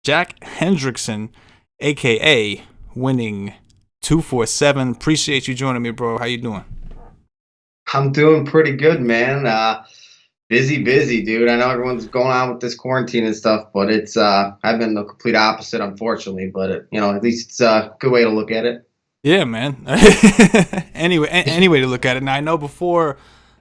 Jack Hendrixson, a.k.a. Wining247. Appreciate you joining me, bro. How you doing? I'm doing pretty good, man. Busy, dude. I know everyone's going on with this quarantine and stuff, but it's I've been the complete opposite, unfortunately. But at least it's a good way to look at it. Yeah, man. Anyway, any way to look at it. Now I know before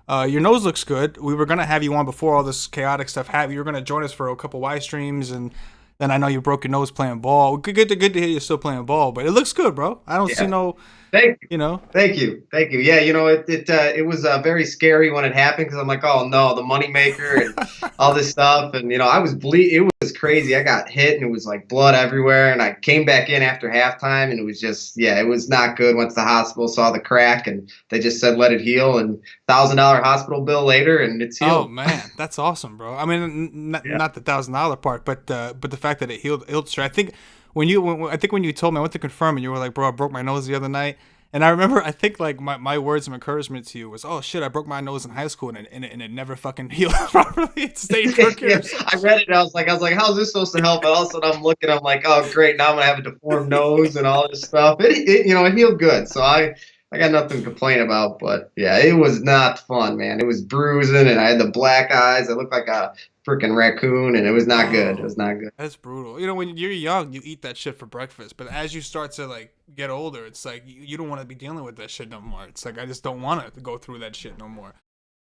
your nose looks good. We were gonna have you on before all this chaotic stuff happened. You were gonna join us for a couple Y streams, and then I know you broke your nose playing ball. Good to hear you're still playing ball, but it looks good, bro. I don't see no. Thank you. You know. Thank you. Yeah, it was very scary when it happened because I'm like, oh no, the moneymaker and all this stuff, and I was It was crazy. I got hit and it was like blood everywhere, and I came back in after halftime, and it was just it was not good. Went to the hospital, saw the crack, and they just said let it heal, and $1,000 hospital bill later, and it's healed. Oh man, that's awesome, bro. I mean, not the $1,000 part, but the fact that it healed straight. I think when you told me, I went to confirm, and you were like, bro, I broke my nose the other night. And I remember, I think like my words of encouragement to you was, oh shit, I broke my nose in high school and it never fucking healed properly. It stayed crooked. I read it and I was like, how's this supposed to help? But also I'm looking, I'm like, oh great, now I'm gonna have a deformed nose and all this stuff. It healed good, so I got nothing to complain about. But yeah, it was not fun, man. It was bruising, and I had the black eyes. I looked like a freaking raccoon, and it was not good. It was not good. That's brutal. When you're young, you eat that shit for breakfast, but as you start to like get older, it's like you don't want to be dealing with that shit no more. It's like I just don't want to go through that shit no more.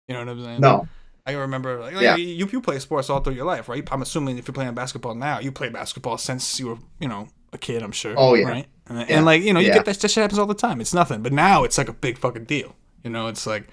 You know what I'm saying? No. I remember, you play sports all through your life, right? I'm assuming if you're playing basketball now, you play basketball since you were, a kid, I'm sure. Oh yeah. Right? And you get that shit happens all the time. It's nothing, but now it's like a big fucking deal. It's like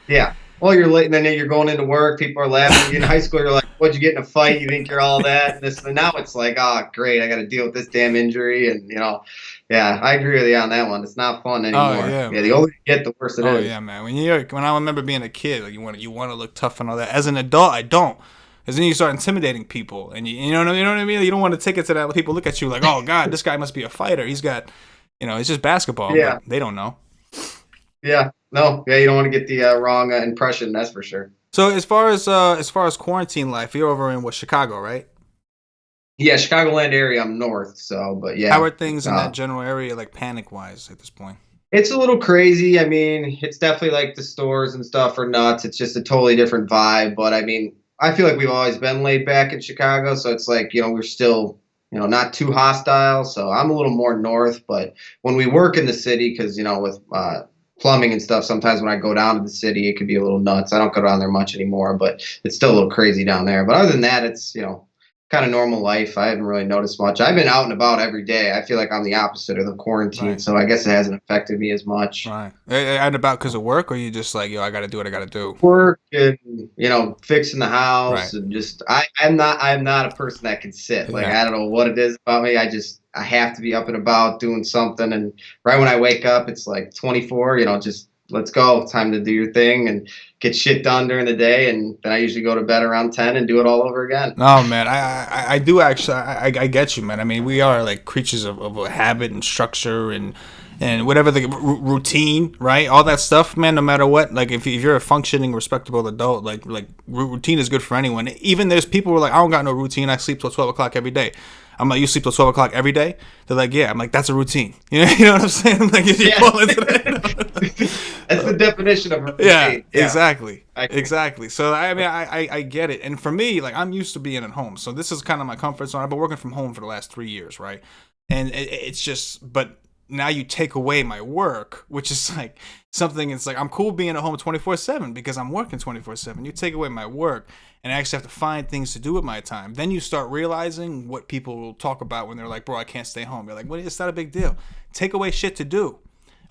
Well, you're late, and then you're going into work. People are laughing. In high school, you're like, "What'd you get in a fight? You think you're all that?" And now it's like, "Oh, great! I got to deal with this damn injury." And I agree with you on that one. It's not fun anymore. Oh, yeah, the older you get, the worse it is. Oh yeah, man. When I remember being a kid, like you want to look tough and all that. As an adult, I don't. Because then you start intimidating people, and you know what I mean. You don't want to take it to that. People look at you like, "Oh God, this guy must be a fighter. He's got, it's just basketball." Yeah. But they don't know. Yeah. No. Yeah. You don't want to get the wrong impression. That's for sure. So as far as quarantine life, you're over in Chicago, right? Yeah, Chicagoland area. I'm north, so but yeah. How are things in that general area, like panic wise, at this point? It's a little crazy. I mean, it's definitely like the stores and stuff are nuts. It's just a totally different vibe. But I mean, I feel like we've always been laid back in Chicago, so it's like we're still not too hostile. So I'm a little more north, but when we work in the city, because with plumbing and stuff, sometimes when I go down to the city, it could be a little nuts. I don't go down there much anymore, but it's still a little crazy down there. But other than that, it's kind of normal life. I haven't really noticed much. I've been out and about every day. I feel like I'm the opposite of the quarantine, right. So I guess it hasn't affected me as much. Right. And about because of work, or you just like, I got to do what I got to do? Work and fixing the house, right. And just I'm not a person that can sit. Like I don't know what it is about me. I have to be up and about doing something, and right when I wake up, it's like 24. Just let's go. Time to do your thing and get shit done during the day, and then I usually go to bed around 10 and do it all over again. No, man, I do actually. I get you, man. I mean, we are like creatures of a habit and structure and whatever the routine, right? All that stuff, man. No matter what, like if you're a functioning, respectable adult, like routine is good for anyone. Even there's people who are like, I don't got no routine. I sleep till 12 o'clock every day. I'm like, you sleep till 12 o'clock every day? They're like, yeah. I'm like, that's a routine. You know what I'm saying? Like, you fall into that. That's the definition of a routine. Yeah, exactly. Exactly. So, I mean, I get it. And for me, like, I'm used to being at home. So this is kind of my comfort zone. I've been working from home for the last 3 years, right? And it's just, but now you take away my work, which is like something, it's like I'm cool being at home 24/7 because I'm working 24/7. You take away my work and I actually have to find things to do with my time. Then you start realizing what people will talk about when they're like, bro, I can't stay home. You're like, well, it's not a big deal. Take away shit to do.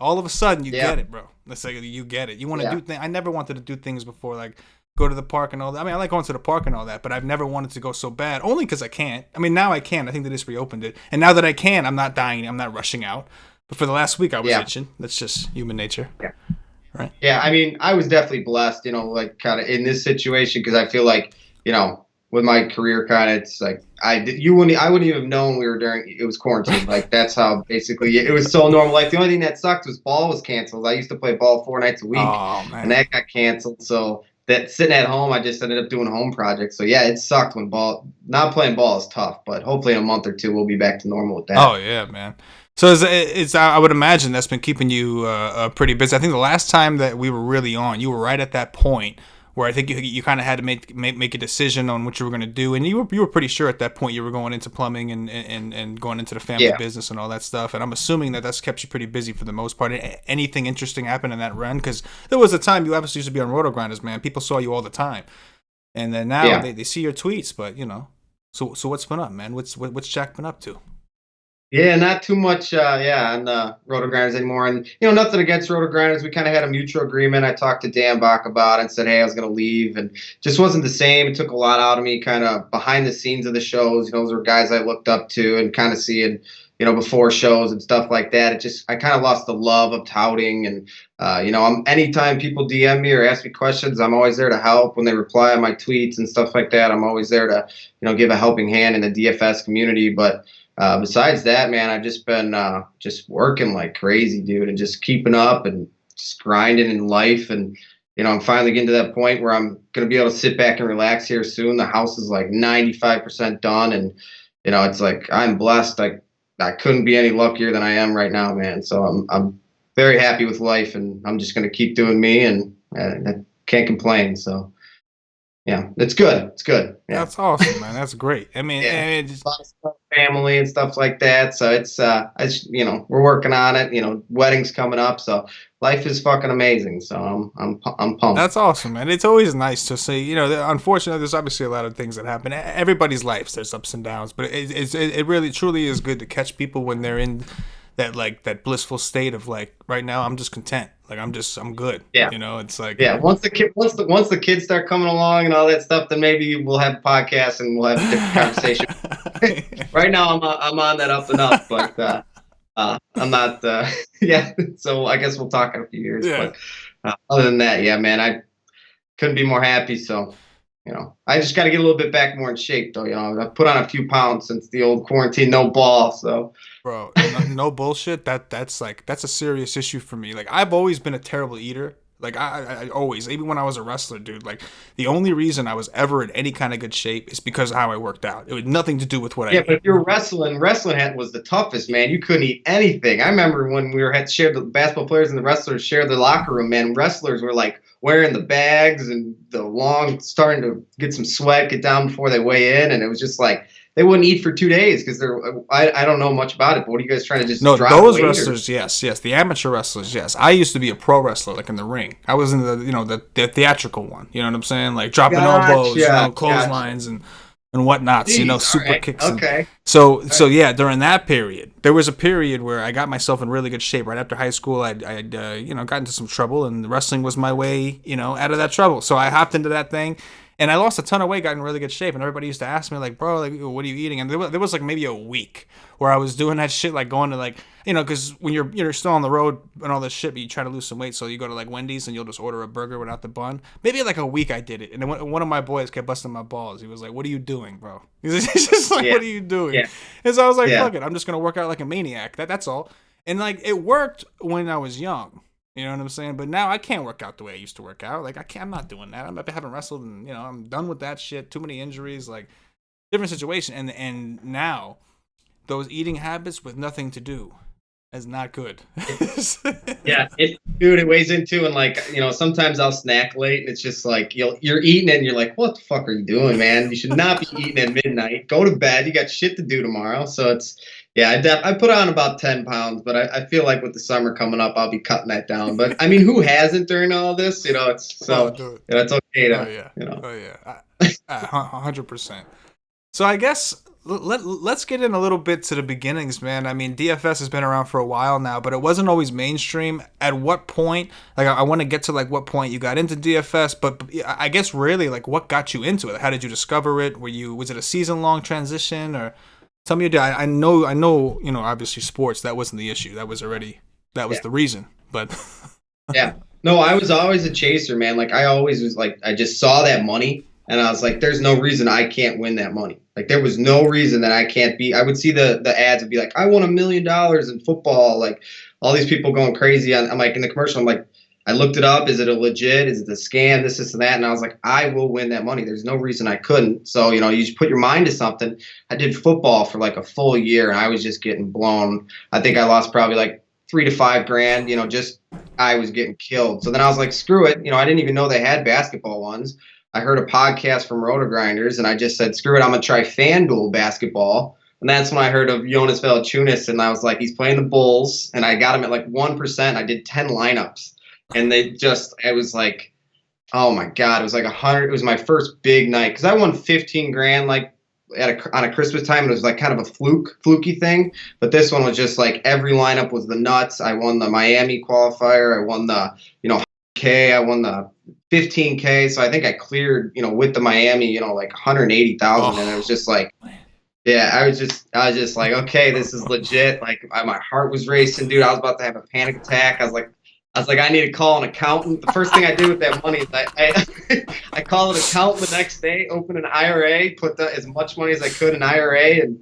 All of a sudden you get it, bro. Let's say you get it. You want to do things. I never wanted to do things before, like go to the park and all that. I mean, I like going to the park and all that, but I've never wanted to go so bad, only because I can't. I mean, now I can. I think they just reopened it. And now that I can, I'm not dying. I'm not rushing out. But for the last week, I was itching. That's just human nature. Yeah. Right. Yeah. I mean, I was definitely blessed, like kind of in this situation, because I feel like, with my career, kind of, it's like I wouldn't even have known it was quarantine. Like that's how basically it was so normal. Like the only thing that sucked was ball was canceled. I used to play ball 4 nights a week, and that got canceled. So that sitting at home, I just ended up doing home projects. So yeah, it sucked when not playing ball is tough, but hopefully in a month or two we'll be back to normal with that. Oh yeah, man. So it's I would imagine that's been keeping you pretty busy. I think the last time that we were really on, you were right at that point where I think you kind of had to make a decision on what you were going to do, and you were pretty sure at that point you were going into plumbing and going into the family business and all that stuff. And I'm assuming that that's kept you pretty busy for the most part. Anything interesting happened in that run? Because there was a time you obviously used to be on RotoGrinders, man. People saw you all the time, and then now they see your tweets. But so what's been up, man? What's Jack been up to? Yeah, not too much, on RotoGrinders anymore. And, nothing against RotoGrinders. We kind of had a mutual agreement. I talked to Dan Bach about it and said, hey, I was going to leave. And just wasn't the same. It took a lot out of me kind of behind the scenes of the shows. Those were guys I looked up to and kind of seeing, before shows and stuff like that. I kind of lost the love of touting. And, anytime people DM me or ask me questions, I'm always there to help. When they reply on my tweets and stuff like that, I'm always there to, give a helping hand in the DFS community. But besides that, man, I've just been just working like crazy, dude, and just keeping up and just grinding in life. And, I'm finally getting to that point where I'm going to be able to sit back and relax here soon. The house is like 95% done. And, it's like I'm blessed. I couldn't be any luckier than I am right now, man. So I'm very happy with life, and I'm just going to keep doing me, and I can't complain. So. Yeah, it's good. It's good. Yeah. That's awesome, man. That's great. I mean, a lot of stuff, family and stuff like that. So it's, we're working on it. Weddings coming up. So life is fucking amazing. So I'm pumped. That's awesome, man. It's always nice to see. Unfortunately, there's obviously a lot of things that happen. Everybody's life, there's ups and downs, but it really truly is good to catch people when they're in that blissful state of like, right now I'm just content. Like I'm good. Yeah. It's like, once the kids start coming along and all that stuff, then maybe we'll have podcasts and we'll have a different conversation. Right now I'm on that up and up, but I'm not. So I guess we'll talk in a few years. Yeah. But other than that, yeah, man, I couldn't be more happy. So. I just got to get a little bit back more in shape, though. I put on a few pounds since the old quarantine, no ball. So, bro, no bullshit. That's a serious issue for me. Like, I've always been a terrible eater. Like, I always, even when I was a wrestler, dude. Like, the only reason I was ever in any kind of good shape is because of how I worked out. It had nothing to do with what I ate. Yeah, but if you're wrestling was the toughest, man. You couldn't eat anything. I remember when we had shared the basketball players and the wrestlers shared the locker room, man. Wrestlers were like wearing the bags and starting to get some sweat, get down before they weigh in, and it was just like they wouldn't eat for 2 days because I don't know much about it. But what are you guys trying to just drop those weight wrestlers? Yes, the amateur wrestlers. Yes, I used to be a pro wrestler, like in the ring. I was in the theatrical one. You know what I'm saying? Like dropping elbows, clotheslines and whatnot. Jeez, super kicks. Okay. So yeah, during that period, there was a period where I got myself in really good shape. Right after high school, I'd got into some trouble, and wrestling was my way, out of that trouble. So I hopped into that thing. And I lost a ton of weight, got in really good shape, and everybody used to ask me, like, bro, like, what are you eating? And there was like maybe a week where I was doing that shit, like going to like, because when you're still on the road and all this shit, but you try to lose some weight, so you go to like Wendy's and you'll just order a burger without the bun. Maybe like a week I did it, and then one of my boys kept busting my balls. He was like, what are you doing, bro? He's just like, what are you doing? Yeah. And so I was like, fuck it, I'm just gonna work out like a maniac. That's all. And like it worked when I was young. You know what I'm saying? But now I can't work out the way I used to work out. Like I'm not doing that. I haven't wrestled, and I'm done with that shit. Too many injuries, like different situation. And now those eating habits with nothing to do is not good. Yeah, it weighs in too. And like sometimes I'll snack late, and it's just like you're eating, and you're like, what the fuck are you doing, man? You should not be eating at midnight. Go to bed. You got shit to do tomorrow. So it's. Yeah, I put on about 10 pounds, but I feel like with the summer coming up, I'll be cutting that down. But I mean, who hasn't during all this? It's it's okay to, Oh yeah, 100%. So I guess let's get in a little bit to the beginnings, man. I mean, DFS has been around for a while now, but it wasn't always mainstream. At what point? Like, I want to get to like what point you got into DFS, but I guess really like what got you into it? How did you discover it? Was it a season-long transition or? Tell me your day. I know, obviously sports, that wasn't the issue. That was the reason. But yeah. No, I was always a chaser, man. Like I always was like, I just saw that money and I was like, there's no reason I can't win that money. Like there was no reason that I can't be. I would see the ads and be like, I won $1 million in football. Like all these people going crazy. I'm like in the commercial, I'm like, I looked it up. Is it a legit? Is it a scam? This, and that. And I was like, I will win that money. There's no reason I couldn't. So, you just put your mind to something. I did football for like a full year and I was just getting blown. I think I lost probably like $3 to $5 grand, just I was getting killed. So then I was like, screw it. I didn't even know they had basketball ones. I heard a podcast from RotoGrinders and I just said, screw it. I'm going to try FanDuel basketball. And that's when I heard of Jonas Valanciunas and I was like, he's playing the Bulls and I got him at like 1%. I did 10 lineups and I was like, oh my God, it was like 100. It was my first big night because I won 15 grand like on a Christmas time. It was like kind of a fluky thing. But this one was just like every lineup was the nuts. I won the Miami qualifier. I won the, K. I won the 15K. So I think I cleared, with the Miami, like 180,000. And it was just like, yeah, I was just like, okay, this is legit. Like my heart was racing, dude. I was about to have a panic attack. I was like, I need to call an accountant. The first thing I did with that money is I called an accountant the next day, opened an IRA, put as much money as I could in IRA, and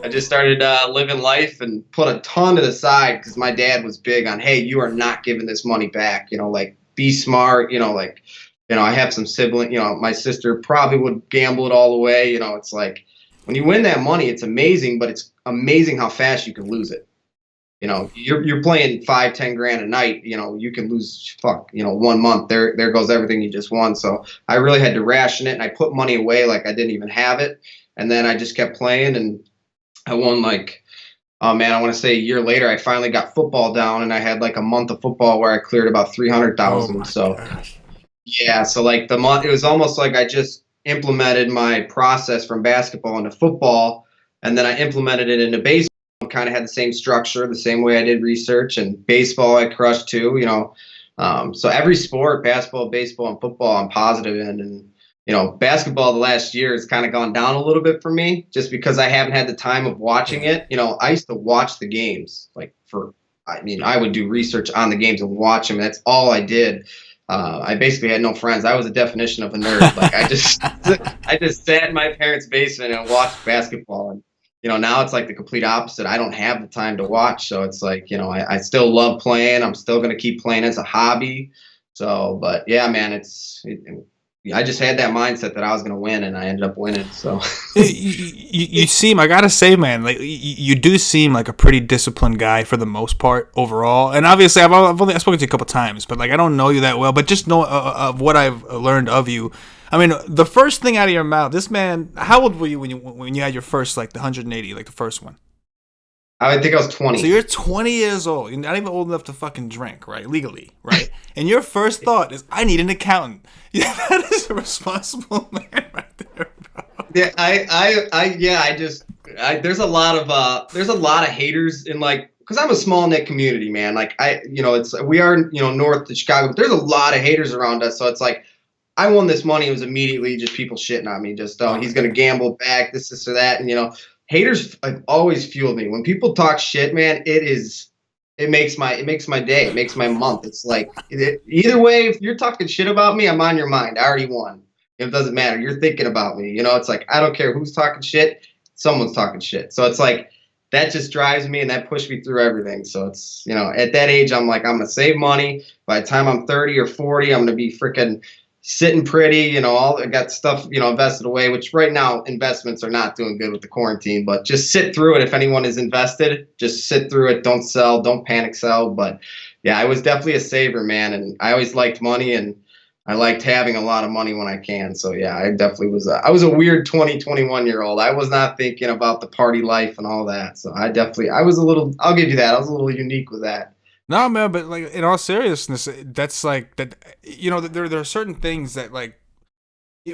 I just started living life and put a ton to the side because my dad was big on, hey, you are not giving this money back. Like be smart. I have some siblings. My sister probably would gamble it all away. It's like when you win that money, it's amazing, but it's amazing how fast you can lose it. You're playing 5-10 grand a night, you can lose 1 month. There goes everything you just won. So I really had to ration it and I put money away like I didn't even have it. And then I just kept playing and I won like, oh man, I want to say a year later, I finally got football down and I had like a month of football where I cleared about 300,000. So gosh. Yeah. So like the month, it was almost like I just implemented my process from basketball into football. And then I implemented it into baseball. Kind of had the same structure, the same way I did research, and baseball I crushed too, so every sport, basketball, baseball, and football, I'm positive in. And basketball the last year has kind of gone down a little bit for me just because I haven't had the time of watching it. I used to watch the games I would do research on the games and watch them. That's all I did. I basically had no friends. I was a definition of a nerd. Like I just sat in my parents' basement and watched basketball. And now it's like the complete opposite. I don't have the time to watch. So it's like, I still love playing. I'm still going to keep playing as a hobby. So, but yeah, man, I just had that mindset that I was going to win and I ended up winning. So you seem, I got to say, man, like you do seem like a pretty disciplined guy for the most part overall. And obviously I've spoken to you a couple times, but like, I don't know you that well, but just know of what I've learned of you. I mean, the first thing out of your mouth, this man, how old were you when you had your first, like the 180, like the first one? I think I was 20. So you're 20 years old. You're not even old enough to fucking drink, right? Legally, right? And your first thought is, I need an accountant. Yeah, that is a responsible man right there, bro. Yeah, there's a lot of haters in like, because I'm a small knit community, man. Like we are, north of Chicago, but there's a lot of haters around us. So it's like, I won this money. It was immediately just people shitting on me. Just, he's going to gamble back, this or that. And, haters have always fueled me. When people talk shit, man, it makes my day. It makes my month. It's like, either way, if you're talking shit about me, I'm on your mind. I already won. It doesn't matter. You're thinking about me. It's like, I don't care who's talking shit. Someone's talking shit. So it's like, that just drives me and that pushed me through everything. So it's, at that age, I'm like, I'm going to save money. By the time I'm 30 or 40, I'm going to be freaking sitting pretty, I got stuff, invested away, which right now investments are not doing good with the quarantine, but just sit through it. If anyone is invested, just sit through it. Don't sell, don't panic sell. But yeah, I was definitely a saver, man. And I always liked money and I liked having a lot of money when I can. So yeah, I definitely was, I was a weird 21-year-old. I was not thinking about the party life and all that. So I'll give you that. I was a little unique with that. No, man, but like in all seriousness, that's like that. There are certain things that, like,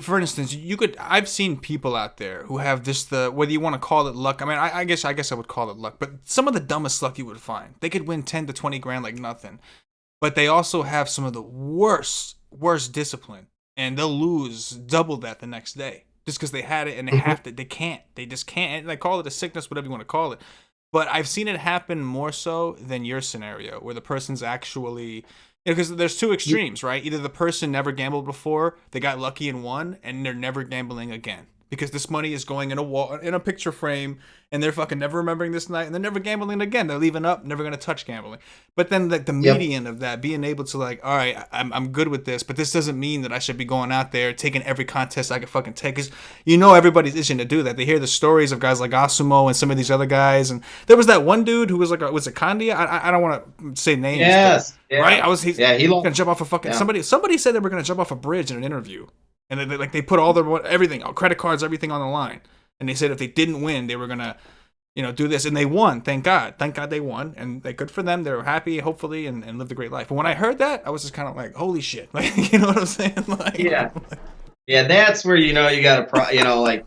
for instance, I've seen people out there who have just whether you want to call it luck. I mean, I guess I would call it luck, but some of the dumbest luck you would find. They could win 10 to 20 grand like nothing, but they also have some of the worst discipline, and they'll lose double that the next day just because they had it and they just can't. They call it a sickness, whatever you want to call it. But I've seen it happen more so than your scenario, where the person's actually, because there's two extremes, right? Either the person never gambled before, they got lucky and won, and they're never gambling again. because this money is going in a wall, in a picture frame, and they're fucking never remembering this night, and they're never gambling again. They're leaving up, never gonna touch gambling. But then like the median of that, being able to like, all right, I'm good with this, but this doesn't mean that I should be going out there taking every contest I can fucking take, because everybody's itching to do that. They hear the stories of guys like Asumo and some of these other guys, and there was that one dude who was like, was it Kandia? I don't want to say names. Yes, but, right. He's gonna jump off a fucking somebody said they were gonna jump off a bridge in an interview. And they put all their everything, credit cards, everything on the line. And they said if they didn't win, they were gonna, do this. And they won. Thank God they won. And good for them. They were happy, hopefully, and lived a great life. But when I heard that, I was just kind of like, holy shit! Like, you know what I'm saying? Like, yeah. That's where you got a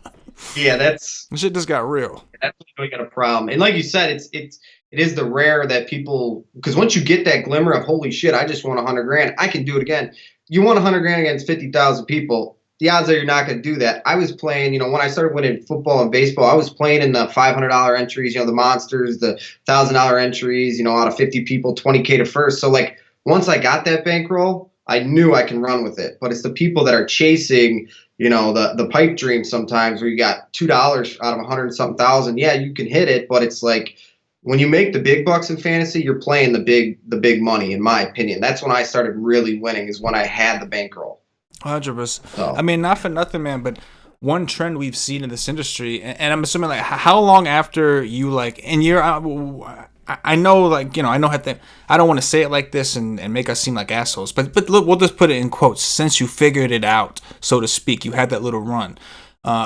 that's shit just got real. That's when you got a problem. And like you said, it is the rare that people, because once you get that glimmer of holy shit, I just won $100,000, I can do it again. You won $100,000 against 50,000 people. The odds are you're not going to do that. I was playing, when I started winning football and baseball, I was playing in the $500 entries, the monsters, the $1,000 entries, out of 50 people, 20K to first. So like once I got that bankroll, I knew I can run with it. But it's the people that are chasing, the pipe dream sometimes where you got $2 out of 100 and something thousand. Yeah, you can hit it, but it's like, when you make the big bucks in fantasy, you're playing the big money, in my opinion. That's when I started really winning, is when I had the bankroll. 100%. So. I mean, not for nothing, man, but one trend we've seen in this industry, and I'm assuming, like, how long after you, like, and you're, I know, like, I know I don't want to say it like this and make us seem like assholes, but look, we'll just put it in quotes. Since you figured it out, so to speak, you had that little run.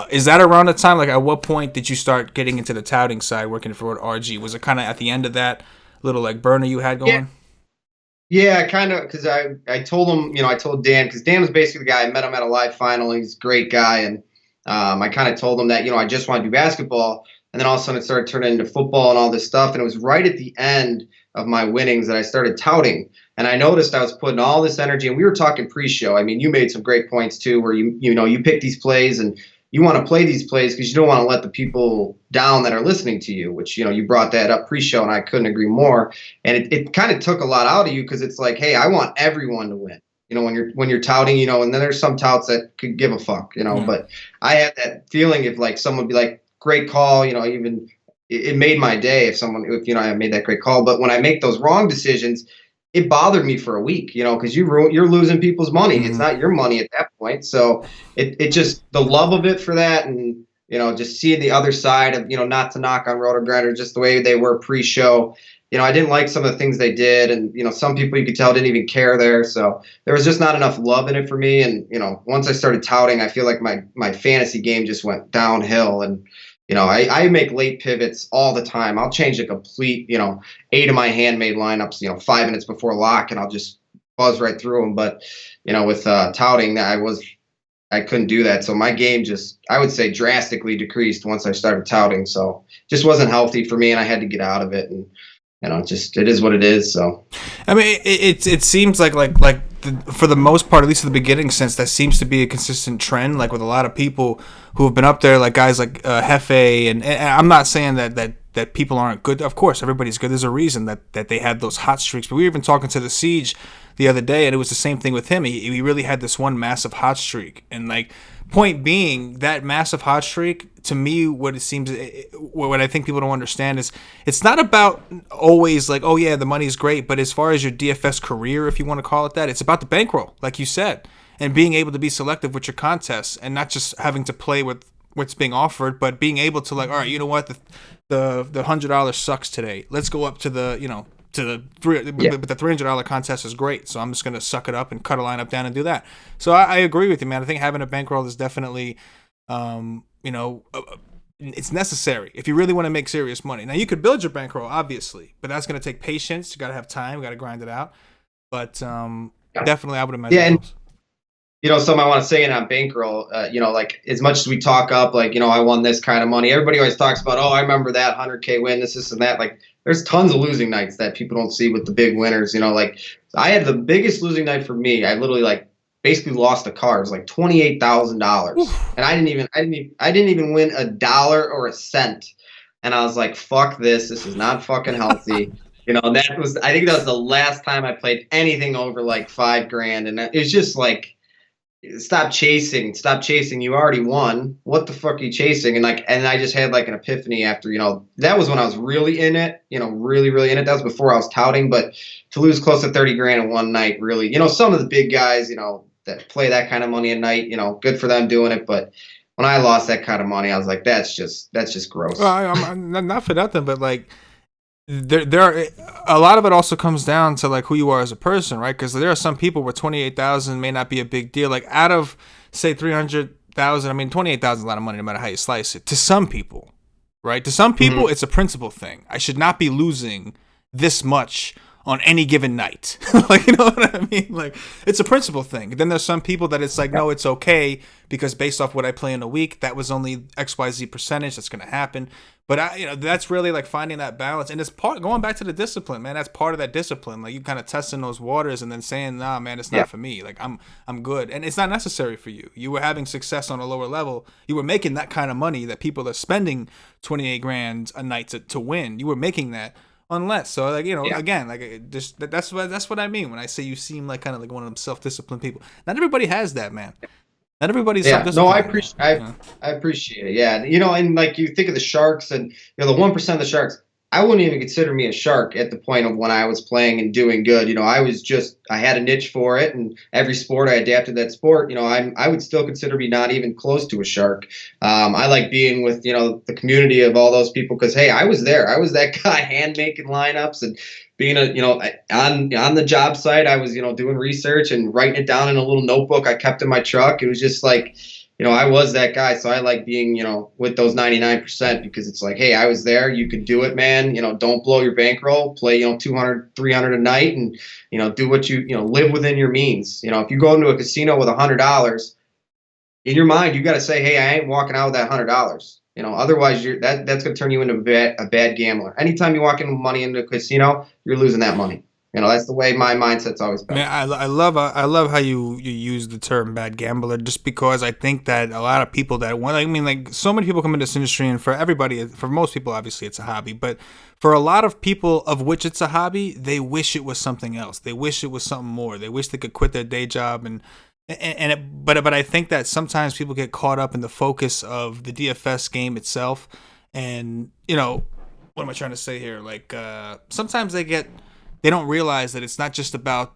Is that around the time, like at what point did you start getting into the touting side, working for RG? Was it kind of at the end of that little like burner you had going? Yeah, kind of, because I told him, I told Dan, because Dan was basically the guy, I met him at a live final, he's a great guy, and I kind of told him that, I just want to do basketball, and then all of a sudden it started turning into football and all this stuff, and it was right at the end of my winnings that I started touting, and I noticed I was putting all this energy, and we were talking pre-show. I mean, you made some great points too, where you pick these plays, and you want to play these plays because you don't want to let the people down that are listening to you, which, you brought that up pre-show, and I couldn't agree more. And it kind of took a lot out of you, because it's like, hey, I want everyone to win, when you're touting, and then there's some touts that could give a fuck, but I had that feeling if like someone would be like, great call, even it made my day if I made that great call. But when I make those wrong decisions, it bothered me for a week, because you're losing people's money. Mm-hmm. It's not your money at that point. So it just, the love of it for that, and just seeing the other side of, not to knock on RotoGrinders, just the way they were pre-show. I didn't like some of the things they did, and some people you could tell didn't even care there. So there was just not enough love in it for me. And once I started touting, I feel like my fantasy game just went downhill. And I make late pivots all the time. I'll change a complete, 8 of my handmade lineups, 5 minutes before lock, and I'll just buzz right through them. But, with touting, I couldn't do that. So my game just, I would say, drastically decreased once I started touting. So just wasn't healthy for me, and I had to get out of it. And, it is what it is. So, I mean, it seems like for the most part, at least at the beginning, since that seems to be a consistent trend, like with a lot of people who have been up there, like guys like Hefe, and I'm not saying that people aren't good. Of course, everybody's good. There's a reason that they had those hot streaks. But we were even talking to the Siege the other day, and it was the same thing with him. He really had this one massive hot streak, and like, point being, that massive hot streak, to me, what I think people don't understand is it's not about always like, oh yeah, the money's great, but as far as your DFS career, if you want to call it that, it's about the bankroll, like you said, and being able to be selective with your contests, and not just having to play with what's being offered, but being able to like, all right, you know what, the $100 sucks today. Let's go up to the but the $300 contest is great, so I'm just gonna suck it up and cut a lineup down and do that. So I agree with you, man. I think having a bankroll is definitely, it's necessary if you really want to make serious money. Now you could build your bankroll, obviously, but that's gonna take patience. You gotta have time. You gotta grind it out. But definitely, I would imagine. Yeah, and something I want to say in on bankroll, like as much as we talk up, like, I won this kind of money. Everybody always talks about, oh, I remember that 100K win, this and that. Like, there's tons of losing nights that people don't see with the big winners. Like I had the biggest losing night for me. I literally basically lost a car. It was like $28,000, and I didn't even win $1 or a cent. And I was like, fuck this. This is not fucking healthy. I think that was the last time I played anything over like $5,000, and it was just like, stop chasing. You already won. What the fuck are you chasing? And I just had like an epiphany after, that was when I was really in it, really, really in it. That was before I was touting, but to lose close to 30 grand in one night, really, some of the big guys, that play that kind of money a night, good for them doing it. But when I lost that kind of money, I was like, that's just gross. Well, I'm not for nothing, but like, there are a lot of it also comes down to like who you are as a person, right? Because there are some people where 28,000 may not be a big deal. Like out of say 300,000, I mean 28,000 is a lot of money no matter how you slice it. To some people, right? To some people, it's a principle thing. I should not be losing this much on any given night. Like, you know what I mean? Like, it's a principle thing. Then there's some people that it's like, no, it's okay because based off what I play in a week, that was only XYZ percentage that's going to happen. But that's really like finding that balance. And it's going back to the discipline, man. That's part of that discipline. Like you kind of testing those waters and then saying, nah, man, it's not for me. Like I'm good. And it's not necessary for you. You were having success on a lower level. You were making that kind of money that people are spending 28 grand a night to win. You were making that. Unless, so like, again, like just that's what I mean when I say you seem like kind of like one of them self-disciplined people. Not everybody has that, man. Not everybody's self-disciplined. No, I appreciate it. Yeah, and like you think of the Sharks and the 1% of the Sharks. I wouldn't even consider me a shark at the point of when I was playing and doing good. I had a niche for it, and every sport I adapted that sport. I would still consider me not even close to a shark. I like being with the community of all those people because hey, I was there. I was that guy hand making lineups and being on the job site. I was doing research and writing it down in a little notebook I kept in my truck. It was just like. I was that guy, so I like being, with those 99% because it's like, hey, I was there. You could do it, man. Don't blow your bankroll. Play, 200, 300 a night and, do what live within your means. If you go into a casino with $100, in your mind, you got to say, hey, I ain't walking out with that $100. Otherwise, that's going to turn you into a bad gambler. Anytime you walk in with money into a casino, you're losing that money. That's the way my mindset's always been. Man, I love how you use the term bad gambler just because I think that a lot of people like so many people come into this industry and for most people, obviously it's a hobby, but for a lot of people of which it's a hobby, they wish it was something else. They wish it was something more. They wish they could quit their day job but I think that sometimes people get caught up in the focus of the DFS game itself and, what am I trying to say here? Like, sometimes they don't realize that it's not just about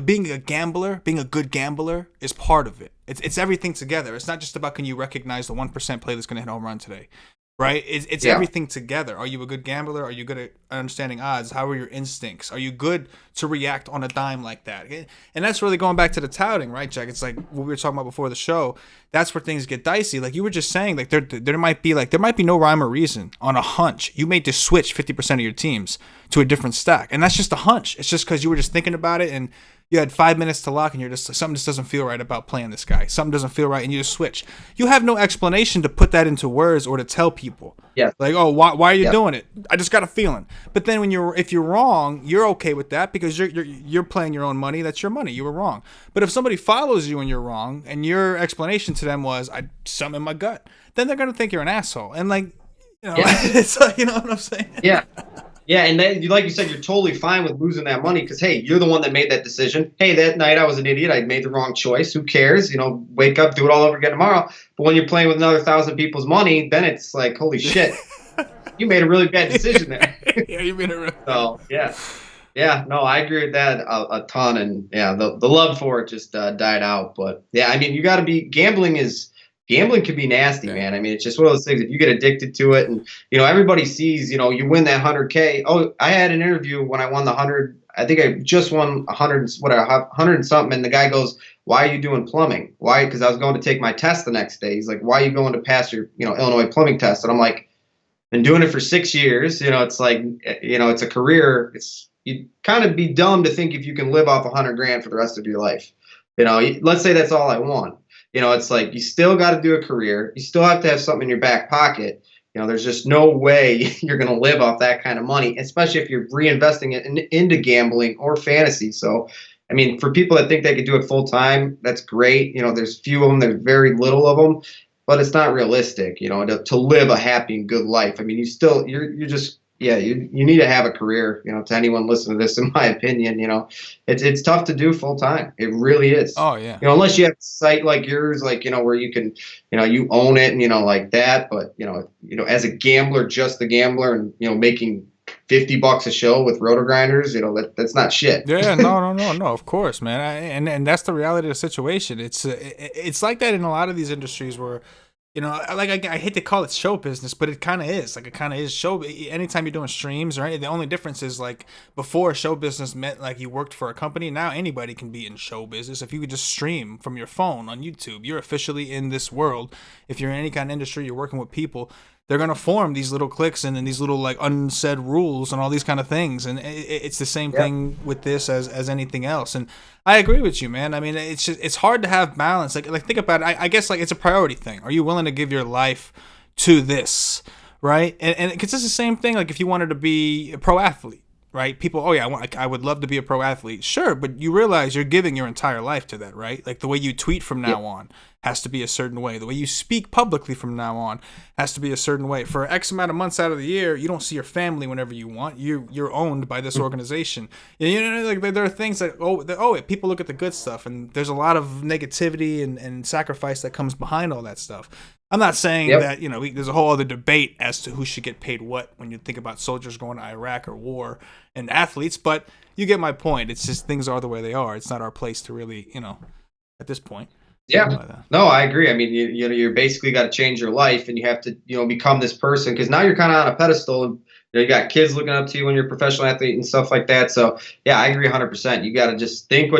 being a gambler. Being a good gambler is part of it. It's everything together. It's not just about can you recognize the 1% play that's going to hit a home run today, right? It's everything together. Are you a good gambler? Are you good at understanding odds? How are your instincts? Are you good to react on a dime like that? And that's really going back to the touting, right, Jack? It's like what we were talking about before the show. That's where things get dicey. Like you were just saying, like there might be no rhyme or reason on a hunch. You made to switch 50% of your teams to a different stack, and that's just a hunch. It's just because you were just thinking about it and you had 5 minutes to lock and you're just like, something just doesn't feel right about playing this guy. Something doesn't feel right and you just switch. You have no explanation to put that into words or to tell people. Yeah. Like, oh, why are you doing it? I just got a feeling. But then if you're wrong, you're okay with that because you're playing your own money. That's your money. You were wrong. But if somebody follows you and you're wrong and your explanation to them was something in my gut, then they're gonna think you're an asshole. And like, it's like, you know what I'm saying? Yeah. Yeah, and then, like you said, you're totally fine with losing that money because, hey, you're the one that made that decision. Hey, that night I was an idiot. I made the wrong choice. Who cares? Wake up, do it all over again tomorrow. But when you're playing with another 1,000 people's money, then it's like, holy shit, you made a really bad decision there. Yeah, you made a really So, yeah. Yeah, no, I agree with that a ton. And, yeah, the love for it just died out. But, yeah, I mean, you got to be – gambling can be nasty, man. I mean, it's just one of those things. If you get addicted to it, and everybody sees, you win that 100K. Oh, I had an interview when I won the 100. I think I just won 100 and something. And the guy goes, "Why are you doing plumbing?" Why? Because I was going to take my test the next day. He's like, "Why are you going to pass your Illinois plumbing test?" And I'm like, "Been doing it for 6 years. It's like it's a career. You'd kind of be dumb to think if you can live off 100 grand for the rest of your life. Let's say that's all I want." It's like you still got to do a career. You still have to have something in your back pocket. There's just no way you're going to live off that kind of money, especially if you're reinvesting it into gambling or fantasy. So, I mean, for people that think they could do it full time, that's great. There's few of them. There's very little of them, but it's not realistic. To live a happy and good life. I mean, you're just Yeah, you need to have a career. To anyone listening to this, in my opinion, it's tough to do full time. It really is. Oh yeah. Unless you have a site like yours, like where you can, you own it and like that. But as a gambler, just the gambler, and making $50 a show with RotoGrinders, that's not shit. Yeah, no. Of course, man. And that's the reality of the situation. It's like that in a lot of these industries where, like I hate to call it show business, but it kind of is. Like it kind of is show. Anytime you're doing streams or anything, the only difference is like before show business meant like you worked for a company. Now anybody can be in show business. If you could just stream from your phone on YouTube, you're officially in this world. If you're in any kind of industry, you're working with people. They're gonna form these little cliques and these little like unsaid rules and all these kind of things, and it's the same thing with this as anything else. And I agree with you, man. I mean, it's hard to have balance. Like think about it. I guess like it's a priority thing. Are you willing to give your life to this, right? And because it's the same thing. Like if you wanted to be a pro athlete, right? People, oh yeah, I would love to be a pro athlete. Sure, but you realize you're giving your entire life to that, right? Like the way you tweet from now on has to be a certain way. The way you speak publicly from now on has to be a certain way. For X amount of months out of the year, you don't see your family whenever you want. You're owned by this organization. Like there are things that people look at the good stuff, and there's a lot of negativity and sacrifice that comes behind all that stuff. I'm not saying that there's a whole other debate as to who should get paid what when you think about soldiers going to Iraq or war and athletes, but you get my point. It's just things are the way they are. It's not our place to really, at this point. Yeah, no, I agree. I mean, you're basically got to change your life, and you have to, become this person, because now you're kind of on a pedestal, and you got kids looking up to you when you're a professional athlete and stuff like that. So yeah, I agree 100%. You got to just think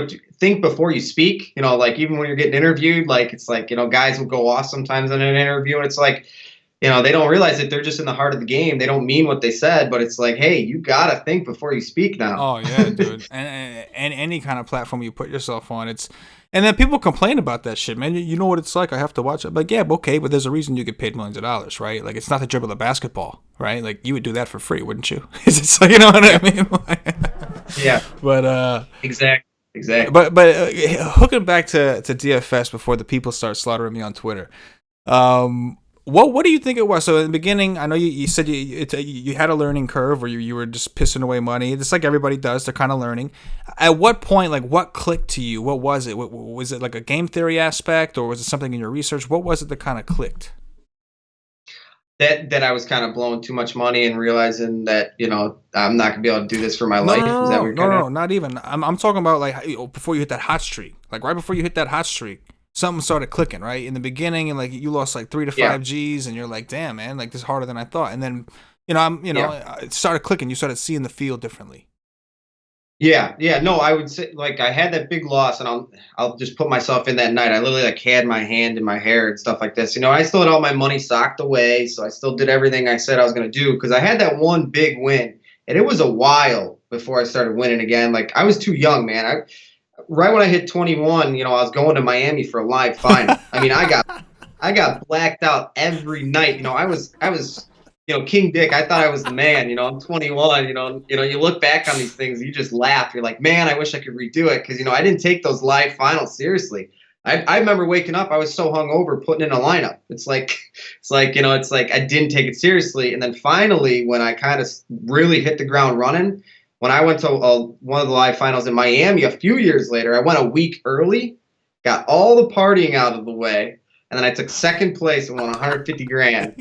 before you speak. Like even when you're getting interviewed, like it's like guys will go off sometimes in an interview, and it's like they don't realize that they're just in the heart of the game. They don't mean what they said, but it's like, hey, you got to think before you speak now. Oh yeah, dude. and any kind of platform you put yourself on, and then people complain about that shit, man. You know what it's like. I have to watch it. Like, yeah, okay, but there's a reason you get paid millions of dollars, right? Like, it's not to dribble a basketball, right? Like, you would do that for free, wouldn't you? It's like, you know what I mean? Yeah. But exactly. But hooking back to DFS before the people start slaughtering me on Twitter. What do you think it was? So in the beginning, I know you said you had a learning curve where you were just pissing away money. It's like everybody does. They're kind of learning. At what point, like what clicked to you? What was it? Was it like a game theory aspect, or was it something in your research? What was it that kind of clicked? That I was kind of blowing too much money and realizing that I'm not gonna be able to do this for my life. Is that what no, not even. I'm talking about like before you hit that hot streak. Like right before you hit that hot streak, something started clicking, right? In the beginning, and like you lost like 3 to 5 G's, and you're like, damn, man, like this is harder than I thought. And then, it started clicking. You started seeing the field differently. Yeah. No, I would say like I had that big loss, and I'll just put myself in that night. I literally like had my hand in my hair and stuff like this. I still had all my money socked away, so I still did everything I said I was going to do, because I had that one big win, and it was a while before I started winning again. Like I was too young, man. Right when I hit 21, I was going to Miami for a live final. I mean, I got blacked out every night. I was King Dick. I thought I was the man. I'm 21. You look back on these things, you just laugh. You're like, man, I wish I could redo it, because I didn't take those live finals seriously. I remember waking up, I was so hungover putting in a lineup. It's like I didn't take it seriously. And then finally, when I kind of really hit the ground running, when I went to one of the live finals in Miami a few years later, I went a week early, got all the partying out of the way, and then I took second place and won 150 grand.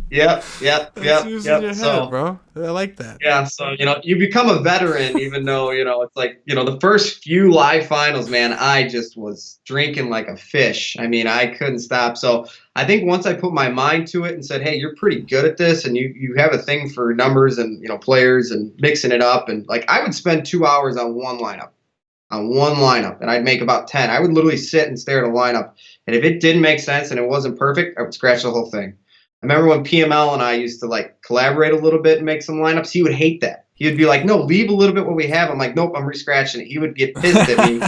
Yep. So, bro, I like that. Yeah, so you become a veteran, even though it's like the first few live finals, man, I just was drinking like a fish. I mean, I couldn't stop. So I think once I put my mind to it and said, hey, you're pretty good at this, and you have a thing for numbers and players and mixing it up, and like I would spend 2 hours on one lineup, and I'd make about 10. I would literally sit and stare at a lineup, and if it didn't make sense and it wasn't perfect, I would scratch the whole thing. I remember when PML and I used to like collaborate a little bit and make some lineups. He would hate that. He would be like, no, leave a little bit what we have. I'm like, nope, I'm re-scratching it. He would get pissed at me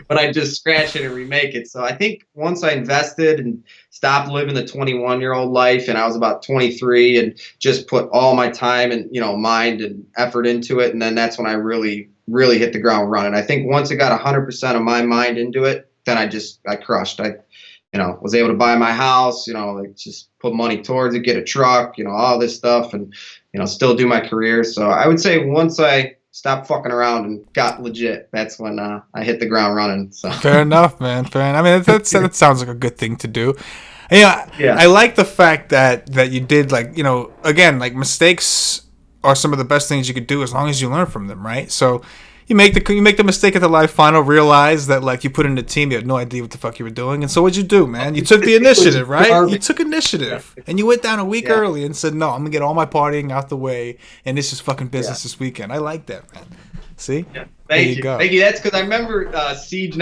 but I just scratch it and remake it. So I think once I invested and stopped living the 21-year-old life, and I was about 23, and just put all my time and mind and effort into it, and then that's when I really hit the ground running. I think once it got 100% of my mind into it, then I crushed. was able to buy my house, like just put money towards it, get a truck, all this stuff, and still do my career. So I would say once I stopped fucking around and got legit, that's when I hit the ground running. So Fair enough, man. Fair enough. I mean, that sounds like a good thing to do. Yeah, yeah, I like the fact that you did, like, again, like, mistakes are some of the best things you could do as long as you learn from them, right? So you make the mistake at the live final, realize that, like, you put in a team, you had no idea what the fuck you were doing, and so what'd you do, man? You took the initiative, right? You took initiative, and you went down a week early and said, no, I'm gonna get all my partying out the way, and this is fucking business this weekend. I like that, man. See? Yeah. Thank you. Thank you. That's because I remember Siege.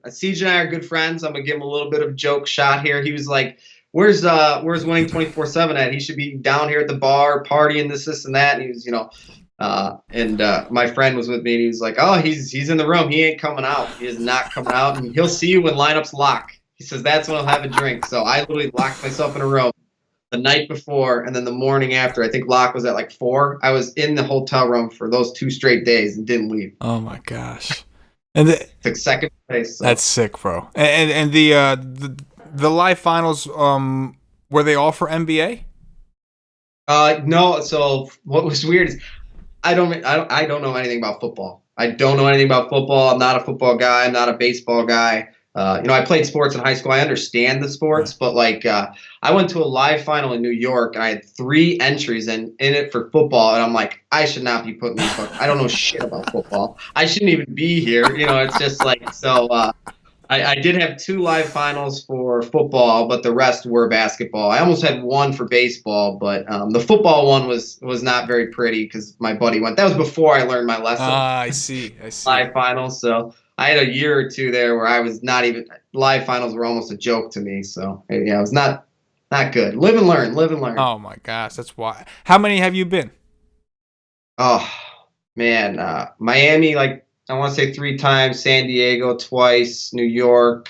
Siege and I are good friends. I'm gonna give him a little bit of a joke shot here. He was like, "Where's Wining247 at? He should be down here at the bar partying this and that." And he was, and my friend was with me, and he was like, "Oh, he's in the room. He ain't coming out. He is not coming out, and he'll see you when lineups lock." He says that's when he'll have a drink. So I literally locked myself in a room the night before, and then the morning after. I think lock was at like 4. I was in the hotel room for those 2 straight days and didn't leave. Oh my gosh! And took second place. So. That's sick, bro. And the live finals, were they all for NBA? No. So what was weird is I don't know anything about football. I don't know anything about football. I'm not a football guy. I'm not a baseball guy. I played sports in high school. I understand the sports, but like I went to a live final in New York, and I had 3 entries in it for football, and I'm like, I should not be putting these. I don't know shit about football. I shouldn't even be here. It's just like so. I did have 2 live finals for football, but the rest were basketball. I almost had 1 for baseball, but the football one was not very pretty because my buddy went. That was before I learned my lesson. I see. Live finals, so. I had a year or 2 there where I was not even live finals were almost a joke to me. So it was not good. Live and learn. Oh my gosh, that's why. How many have you been? Oh man, Miami, like I want to say 3 times, San Diego twice, New York.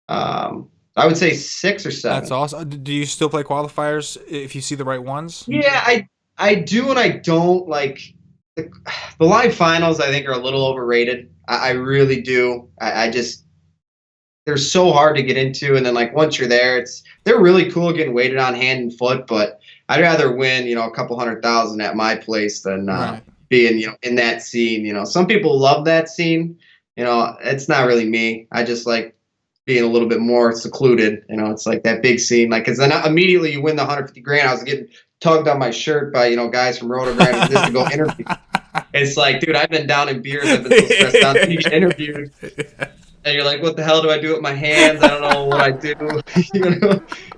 I would say 6 or 7. That's awesome. Do you still play qualifiers if you see the right ones? Yeah, I do, and I don't like the live finals. I think are a little overrated. I really do. I just they're so hard to get into, and then like once you're there, they're really cool getting weighted on hand and foot. But I'd rather win, a couple $100,000 at my place than being in that scene. Some people love that scene. It's not really me. I just like being a little bit more secluded. It's like that big scene, like because then immediately you win the $150,000. I was getting tugged on my shirt by guys from RotoGrinders just to go interview. It's like, dude, I've been down in beers. I've been so stressed out to get interviewed. And you're like, what the hell do I do with my hands? I don't know what I do.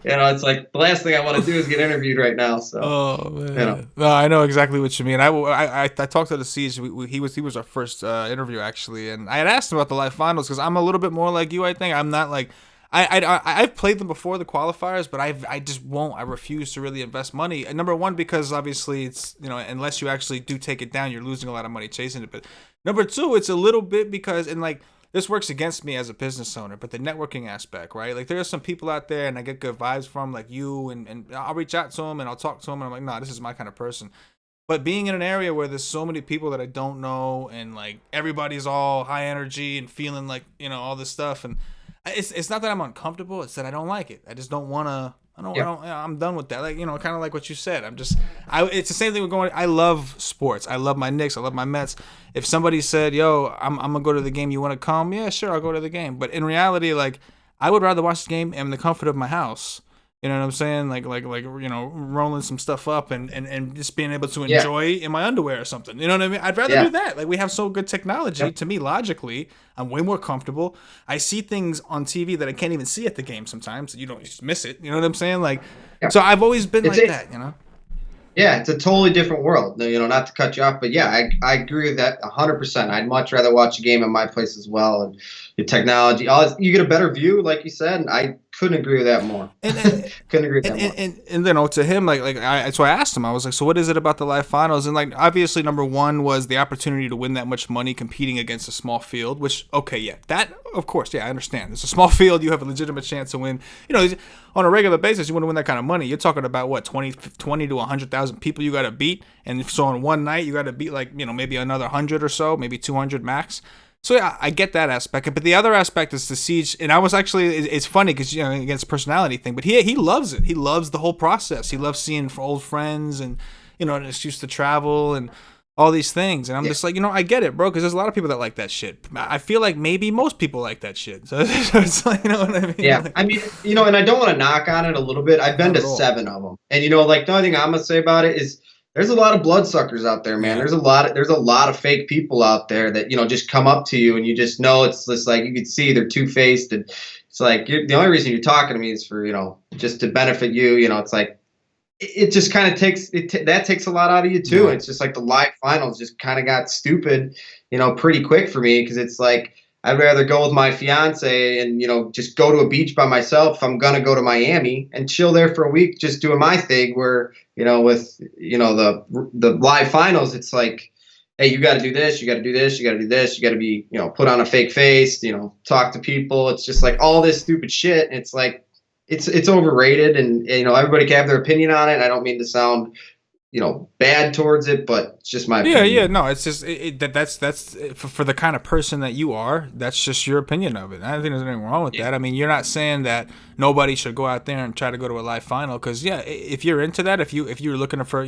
It's like the last thing I want to do is get interviewed right now. So, oh man, no, I know exactly what you mean. I talked to the Siege. He was our first interview actually, and I had asked him about the live finals because I'm a little bit more like you. I think I'm not like. I've played them before the qualifiers, but I just won't. I refuse to really invest money. And number one, because obviously it's unless you actually do take it down, you're losing a lot of money chasing it. But number two, it's a little bit because like this works against me as a business owner, but the networking aspect, right? Like there are some people out there, and I get good vibes from like you, and I'll reach out to them and I'll talk to them, and I'm like, nah, this is my kind of person. But being in an area where there's so many people that I don't know, and like everybody's all high energy and feeling like all this stuff, and it's not that I'm uncomfortable. It's that I don't like it. I just don't want to. I'm done with that. Like kind of like what you said. It's the same thing with going. I love sports. I love my Knicks. I love my Mets. If somebody said, "Yo, I'm gonna go to the game. You want to come?" Yeah, sure, I'll go to the game. But in reality, like I would rather watch the game in the comfort of my house. You know what I'm saying? Like rolling some stuff up and just being able to enjoy in my underwear or something. You know what I mean? I'd rather do that. Like we have so good technology. Yep. To me, logically, I'm way more comfortable. I see things on TV that I can't even see at the game sometimes. You just miss it. You know what I'm saying? Like, so I've always been that. Yeah, it's a totally different world. Not to cut you off, but yeah, I agree with that 100%. I'd much rather watch a game in my place as well. And the technology, you get a better view, like you said. And I couldn't agree with that more. Couldn't agree with that more. And then to him, so I asked him, I was like, so what is it about the live finals? And like, obviously, number one was the opportunity to win that much money competing against a small field, which, okay, yeah, that, of course, yeah, I understand. It's a small field. You have a legitimate chance to win. On a regular basis, you want to win that kind of money. You're talking about what, 20 to 100,000 people you got to beat. And so on one night, you got to beat maybe another 100 or so, maybe 200 max. So yeah, I get that aspect, but the other aspect is the siege. And I was actually, it's funny because against personality thing, but he loves it. He loves the whole process. He loves seeing old friends and an excuse to travel and all these things. And I'm just like, I get it, bro, because there's a lot of people that like that shit. I feel like maybe most people like that shit. So it's like, you know what I mean? Yeah, like, I mean, and I don't want to knock on it a little bit. I've been to 7 of them, and like the only thing I'm gonna say about it is there's a lot of bloodsuckers out there, man. Yeah. There's a lot of fake people out there that just come up to you and you just know it's just like you can see they're two-faced, and it's like the only reason you're talking to me is for just to benefit you. It's like it just kind of takes that takes a lot out of you too. Yeah. It's just like the live finals just kind of got stupid, pretty quick for me, because it's like I'd rather go with my fiance and just go to a beach by myself if I'm gonna go to Miami and chill there for a week just doing my thing. Where with the live finals, it's like, hey, you got to do this, you got to do this, you got to do this, you got to be put on a fake face, talk to people. It's just like all this stupid shit. And it's like it's overrated, and everybody can have their opinion on it. And I don't mean to sound bad towards it, but it's just my opinion. Yeah, no, it's just that's for the kind of person that you are. That's just your opinion of it. I don't think there's anything wrong with that. I mean, you're not saying that nobody should go out there and try to go to a live final, because if you're into that, if you're looking for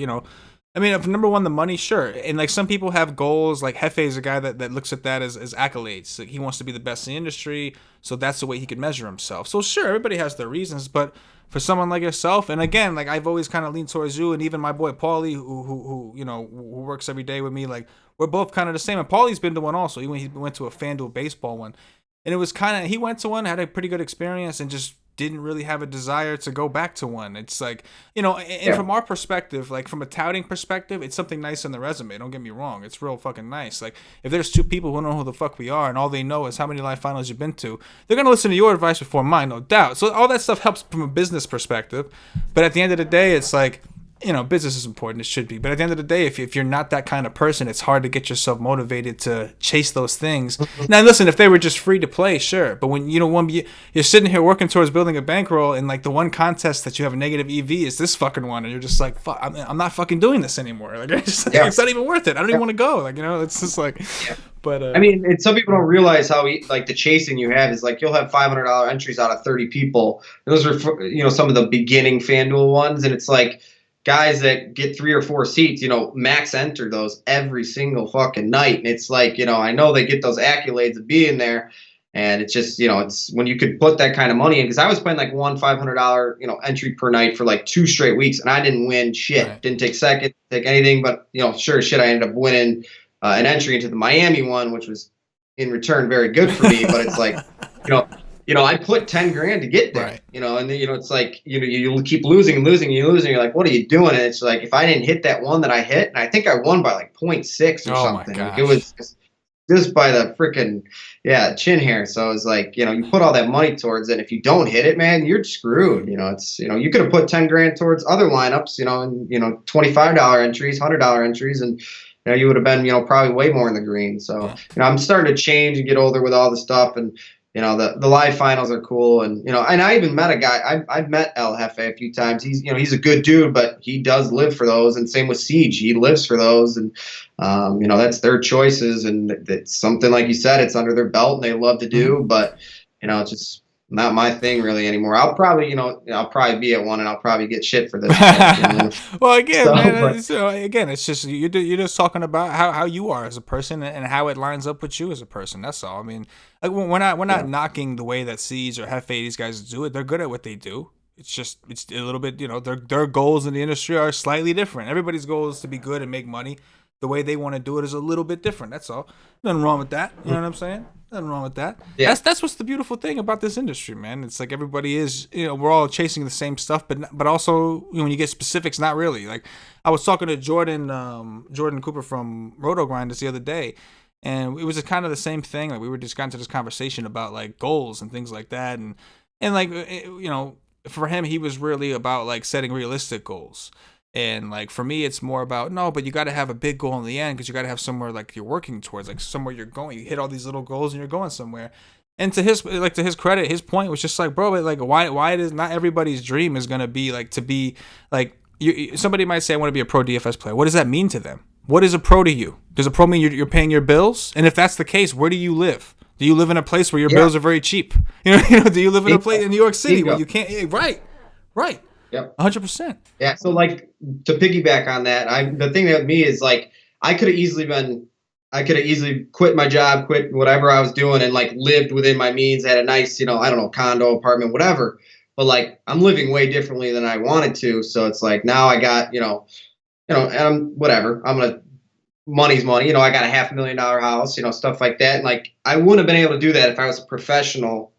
I mean, if number one, the money, sure. And like some people have goals, like Hefe is a guy that looks at that as accolades. Like he wants to be the best in the industry, so that's the way he can measure himself. So sure, everybody has their reasons, but for someone like yourself, and again, like I've always kind of leaned towards you, and even my boy Paulie, who works every day with me, like we're both kind of the same. And Paulie's been to one also. He went to a FanDuel baseball one, and it was kind of, he went to one, had a pretty good experience, and just didn't really have a desire to go back to one. It's like, and from our perspective, like from a touting perspective, it's something nice on the resume. Don't get me wrong. It's real fucking nice. Like if there's two people who don't know who the fuck we are and all they know is how many live finals you've been to, they're going to listen to your advice before mine, no doubt. So all that stuff helps from a business perspective. But at the end of the day, it's like, business is important. It should be. But at the end of the day, if you're not that kind of person, it's hard to get yourself motivated to chase those things. Now, listen, if they were just free to play, sure. But when, you're sitting here working towards building a bankroll, and like the one contest that you have a negative EV is this fucking one, and you're just like, fuck, I'm not fucking doing this anymore. Like, it's not even worth it. I don't even want to go. Like, it's just like, but I mean, and some people don't realize how like the chasing you have is like you'll have $500 entries out of 30 people. Those are some of the beginning FanDuel ones, and it's like guys that get 3 or 4 seats, max enter those every single fucking night. And it's like, I know they get those accolades of being there. And it's just, it's when you could put that kind of money in, because I was playing like one $500, entry per night for like 2 straight weeks, and I didn't win shit. Right. Didn't take second, take anything, but sure as shit, I ended up winning an entry into the Miami one, which was in return very good for me. But it's like, I put 10 grand to get there, right. And then, it's like, you keep losing and losing and losing. You're like, what are you doing? And it's like, if I didn't hit that one that I hit, and I think I won by like 0.6 or something. Like it was just by the freaking, chin hair. So it was like, you put all that money towards it. If you don't hit it, man, you're screwed. It's, you could have put 10 grand towards other lineups, and, $25 entries, $100 entries, and, you would have been, probably way more in the green. So, I'm starting to change and get older with all the stuff, and, the live finals are cool. And, and I even met a guy, I've met El Jefe a few times. He's, he's a good dude, but he does live for those. And same with Siege. He lives for those. And, that's their choices. And it's something, like you said, it's under their belt and they love to do, but, it's just not my thing really anymore. I'll probably, I'll probably be at one and I'll probably get shit for this. Well, again, man, again, it's just, you're just talking about how you are as a person and how it lines up with you as a person. That's all. I mean, like we're not knocking the way that Siege or Hefe, these guys do it. They're good at what they do. It's just, it's a little bit, their goals in the industry are slightly different. Everybody's goal is to be good and make money. The way they want to do it is a little bit different. That's all. Nothing wrong with that. You know what I'm saying? Nothing wrong with that. Yeah. That's what's the beautiful thing about this industry, man. It's like everybody is, we're all chasing the same stuff, but also when you get specifics, not really. Like I was talking to Jordan Cooper from RotoGrinders the other day, and it was kind of the same thing. Like we were just got into this conversation about like goals and things like that, and like for him, he was really about like setting realistic goals. And like for me, it's more about no, but you got to have a big goal in the end, because you got to have somewhere like you're working towards, like somewhere you're going. You hit all these little goals and you're going somewhere. And to his credit, his point was just like, bro, like why does not everybody's dream is gonna be like to be like somebody might say I want to be a pro DFS player. What does that mean to them? What is a pro to you? Does a pro mean you're paying your bills? And if that's the case, where do you live? Do you live in a place where your bills are very cheap? Do you live in a place in New York City where you can't? Right. Yep. 100%. Yeah. So like to piggyback on that, the thing with me is like I could have easily quit my job, quit whatever I was doing, and like lived within my means, had a nice, I don't know, condo, apartment, whatever. But like I'm living way differently than I wanted to. So it's like now I got, and I'm whatever. Money's money. I got a $500,000 house, stuff like that. And like I wouldn't have been able to do that if I was a professional,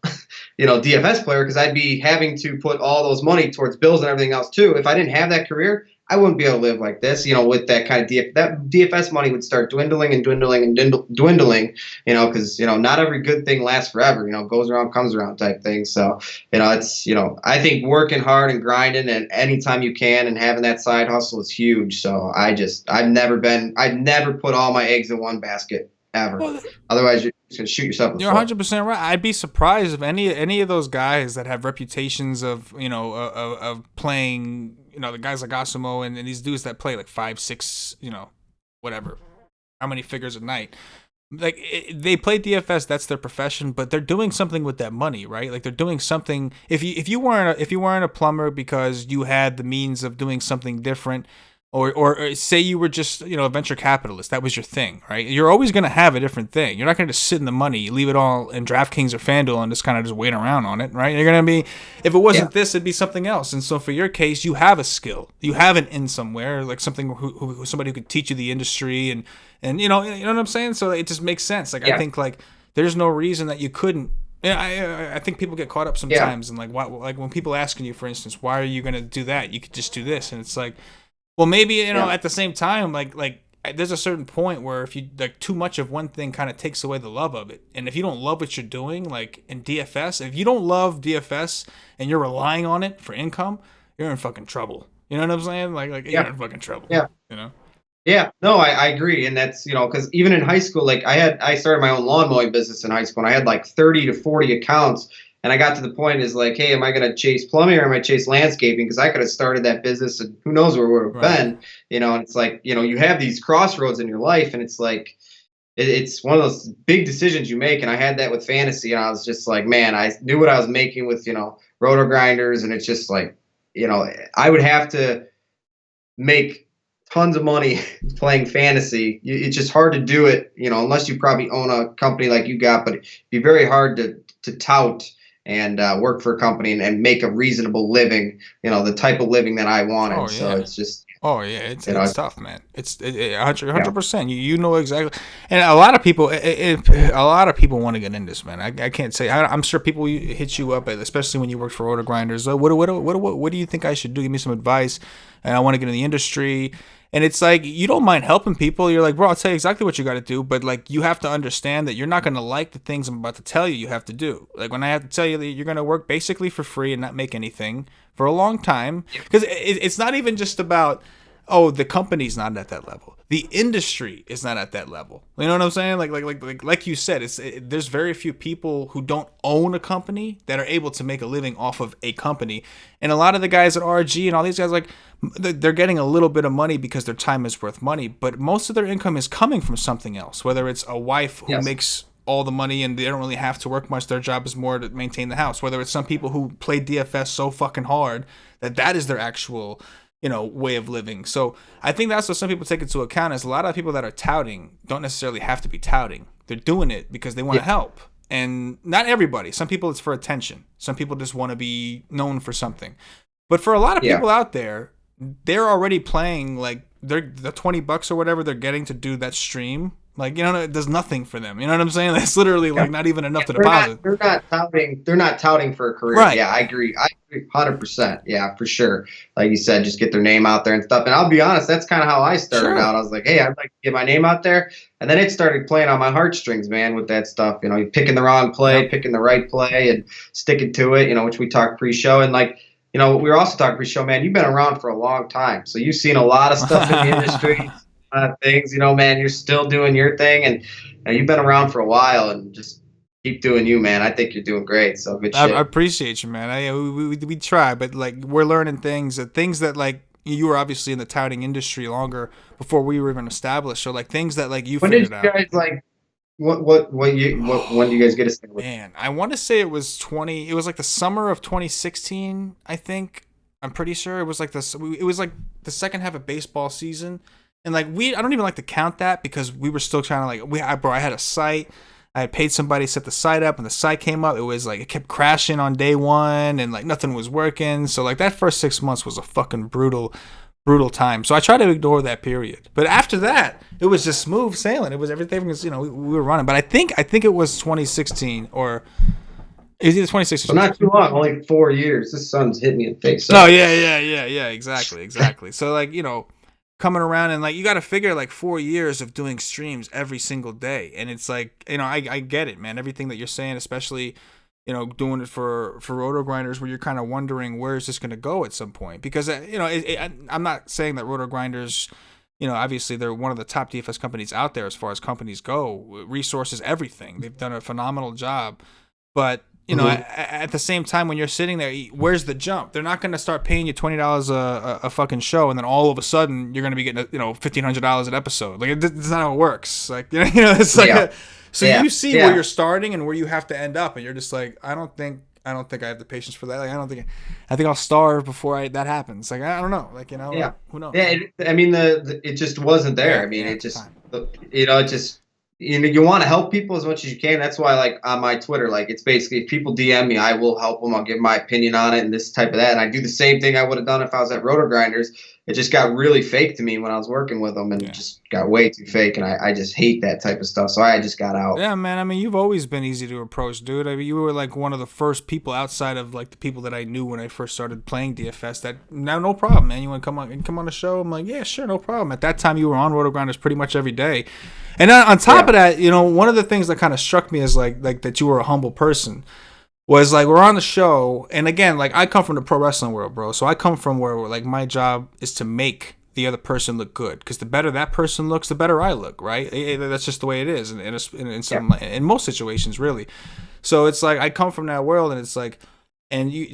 DFS player, because I'd be having to put all those money towards bills and everything else too. If I didn't have that career, I wouldn't be able to live like this, with that kind of that DFS money would start dwindling and dwindling and dwindling, because, not every good thing lasts forever, goes around, comes around type thing. So, it's, I think working hard and grinding and anytime you can and having that side hustle is huge. So I've never put all my eggs in one basket ever. Well, otherwise, you're just going to shoot yourself in the foot. You're 100% right. I'd be surprised if any of those guys that have reputations of, of playing, the guys like Asimo and these dudes that play like 5, 6, whatever, how many figures a night. Like they play DFS, that's their profession, but they're doing something with that money, right? Like they're doing something. If you weren't a plumber because you had the means of doing something different, or say you were just, a venture capitalist, that was your thing, right? You're always going to have a different thing. You're not going to just sit in the money, leave it all in DraftKings or FanDuel and just kind of just wait around on it, right? You're going to be, if it wasn't this, it'd be something else. And so for your case, you have a skill. You have an in somewhere, like something somebody who could teach you the industry and you know what I'm saying? So it just makes sense. Like I think like there's no reason that you couldn't. I think people get caught up sometimes and like when people asking you, for instance, why are you going to do that? You could just do this. And it's like, well, maybe, at the same time, like there's a certain point where if you like too much of one thing kind of takes away the love of it. And if you don't love what you're doing, like in DFS, if you don't love DFS and you're relying on it for income, you're in fucking trouble. You know what I'm saying? Like you're in fucking trouble. Yeah. Yeah, no, I agree. And that's, because even in high school, like I started my own lawn mowing business in high school and I had like 30 to 40 accounts. And I got to the point is like, hey, am I going to chase plumbing or am I chase landscaping? Because I could have started that business and who knows where we would have been, and it's like, you have these crossroads in your life and it's like, it's one of those big decisions you make. And I had that with fantasy and I was just like, man, I knew what I was making with, RotoGrinders. And it's just like, I would have to make tons of money playing fantasy. It's just hard to do it, unless you probably own a company like you got, but it'd be very hard to tout and work for a company and make a reasonable living, the type of living that I wanted. Oh, yeah. So it's just. Oh yeah, it's tough, man. It's 100%. You know exactly, and a lot of people want to get into this, man. I can't say. I'm sure people hit you up, especially when you worked for RotoGrinders. What do you think I should do? Give me some advice. And I want to get in the industry. And it's like, you don't mind helping people. You're like, bro, I'll tell you exactly what you got to do. But like, you have to understand that you're not going to like the things I'm about to tell you have to do. Like when I have to tell you that you're going to work basically for free and not make anything for a long time. Because it's not even just about, the company's not at that level. The industry is not at that level. You know what I'm saying? Like you said, there's very few people who don't own a company that are able to make a living off of a company. And a lot of the guys at RG and all these guys, like, they're getting a little bit of money because their time is worth money, but most of their income is coming from something else, whether it's a wife who makes all the money and they don't really have to work much. Their job is more to maintain the house, whether it's some people who play DFS so fucking hard that is their actual way of living. So I think that's what some people take into account is a lot of people that are touting don't necessarily have to be touting. They're doing it because they want to help. And not everybody. Some people it's for attention. Some people just want to be known for something. But for a lot of people out there, they're already playing like the $20 or whatever they're getting to do that stream. Like, it does nothing for them. You know what I'm saying? That's literally like not even enough to deposit. They're not touting for a career. Right. Yeah, I agree 100%. Yeah, for sure. Like you said, just get their name out there and stuff. And I'll be honest, that's kind of how I started out. I was like, hey, I'd like to get my name out there. And then it started playing on my heartstrings, man, with that stuff. You're picking the wrong play, picking the right play and sticking to it, which we talked pre-show. And like, we were also talking pre-show, man, you've been around for a long time. So you've seen a lot of stuff in the industry. Things, man, you're still doing your thing and you've been around for a while and just keep doing you, man. I think you're doing great. So good shit. I appreciate you, man. We try, but like we're learning things that like you were obviously in the touting industry longer before we were even established. So like things that like you When figured did out. you guys like? When do you guys get established? Man, I want to say it was the summer of 2016, I think. I'm pretty sure it was like this. It was like the second half of baseball season, and like I don't even like to count that because we were still trying to I had a site. I had paid somebody to set the site up, and the site came up. It was like it kept crashing on day one, and like nothing was working. So like that first 6 months was a fucking brutal time. So I tried to ignore that period. But after that, it was just smooth sailing. It was everything was, we were running. But I think it was 2016 or it was either 2016. So not too long, only 4 years. This sun's hitting me in the face. So. Oh yeah, exactly. So like, coming around and like you got to figure like 4 years of doing streams every single day. And it's like, I get it, man. Everything that you're saying, especially doing it for RotoGrinders, where you're kind of wondering where is this going to go at some point, because I'm not saying that RotoGrinders, obviously they're one of the top DFS companies out there as far as companies go, resources, everything. They've done a phenomenal job, but at the same time, when you're sitting there, where's the jump? They're not going to start paying you $20 a fucking show, and then all of a sudden you're going to be getting $1,500 an episode. Like it's not how it works. Like it's like you see where you're starting and where you have to end up, and you're just like, I don't think I have the patience for that. Like I think I'll starve before that happens. Like I don't know. Like who knows? Yeah, it just wasn't there. I mean, it just it just. You want to help people as much as you can. That's why, like, on my Twitter, like, it's basically if people DM me, I will help them. I'll give my opinion on it and this type of that. And I do the same thing I would have done if I was at RotoGrinders. It just got really fake to me when I was working with them, and it just got way too fake. And I just hate that type of stuff. So I just got out. Yeah, man. I mean, you've always been easy to approach, dude. I mean, you were like one of the first people outside of like the people that I knew when I first started playing DFS. That now, no problem, man. You want to come on the show? I'm like, yeah, sure, no problem. At that time, you were on RotoGrinders pretty much every day. And on top of that, one of the things that kind of struck me is like that you were a humble person. Was like we're on the show, and again, like I come from the pro wrestling world, bro. So I come from where like my job is to make the other person look good, because the better that person looks, the better I look, right? That's just the way it is, in most situations, really. So it's like I come from that world, and it's like,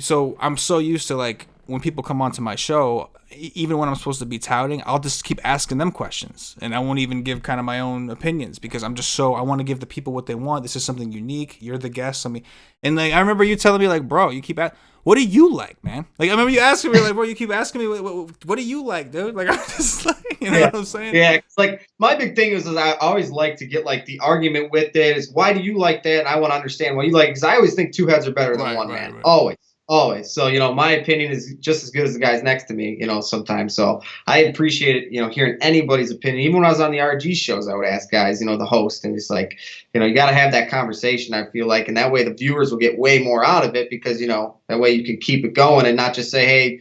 so I'm so used to like when people come onto my show, even when I'm supposed to be touting, I'll just keep asking them questions, and I won't even give kind of my own opinions, because I'm just I want to give the people what they want. This is something unique. You're the guest. And like I remember you telling me like, bro, you keep what do you like, man? Like I remember you asking me like, bro, you keep asking me what do you like, dude? Like I'm just like, what I'm saying? Yeah, it's like my big thing is I always like to get like the argument with it. Is why do you like that? And I want to understand why you like, because I always think two heads are better than one, man. Right. Always. So, my opinion is just as good as the guys next to me, sometimes. So I appreciate it, hearing anybody's opinion. Even when I was on the RG shows, I would ask guys, the host, and just like, you got to have that conversation, I feel like. And that way the viewers will get way more out of it, because, that way you can keep it going and not just say, hey,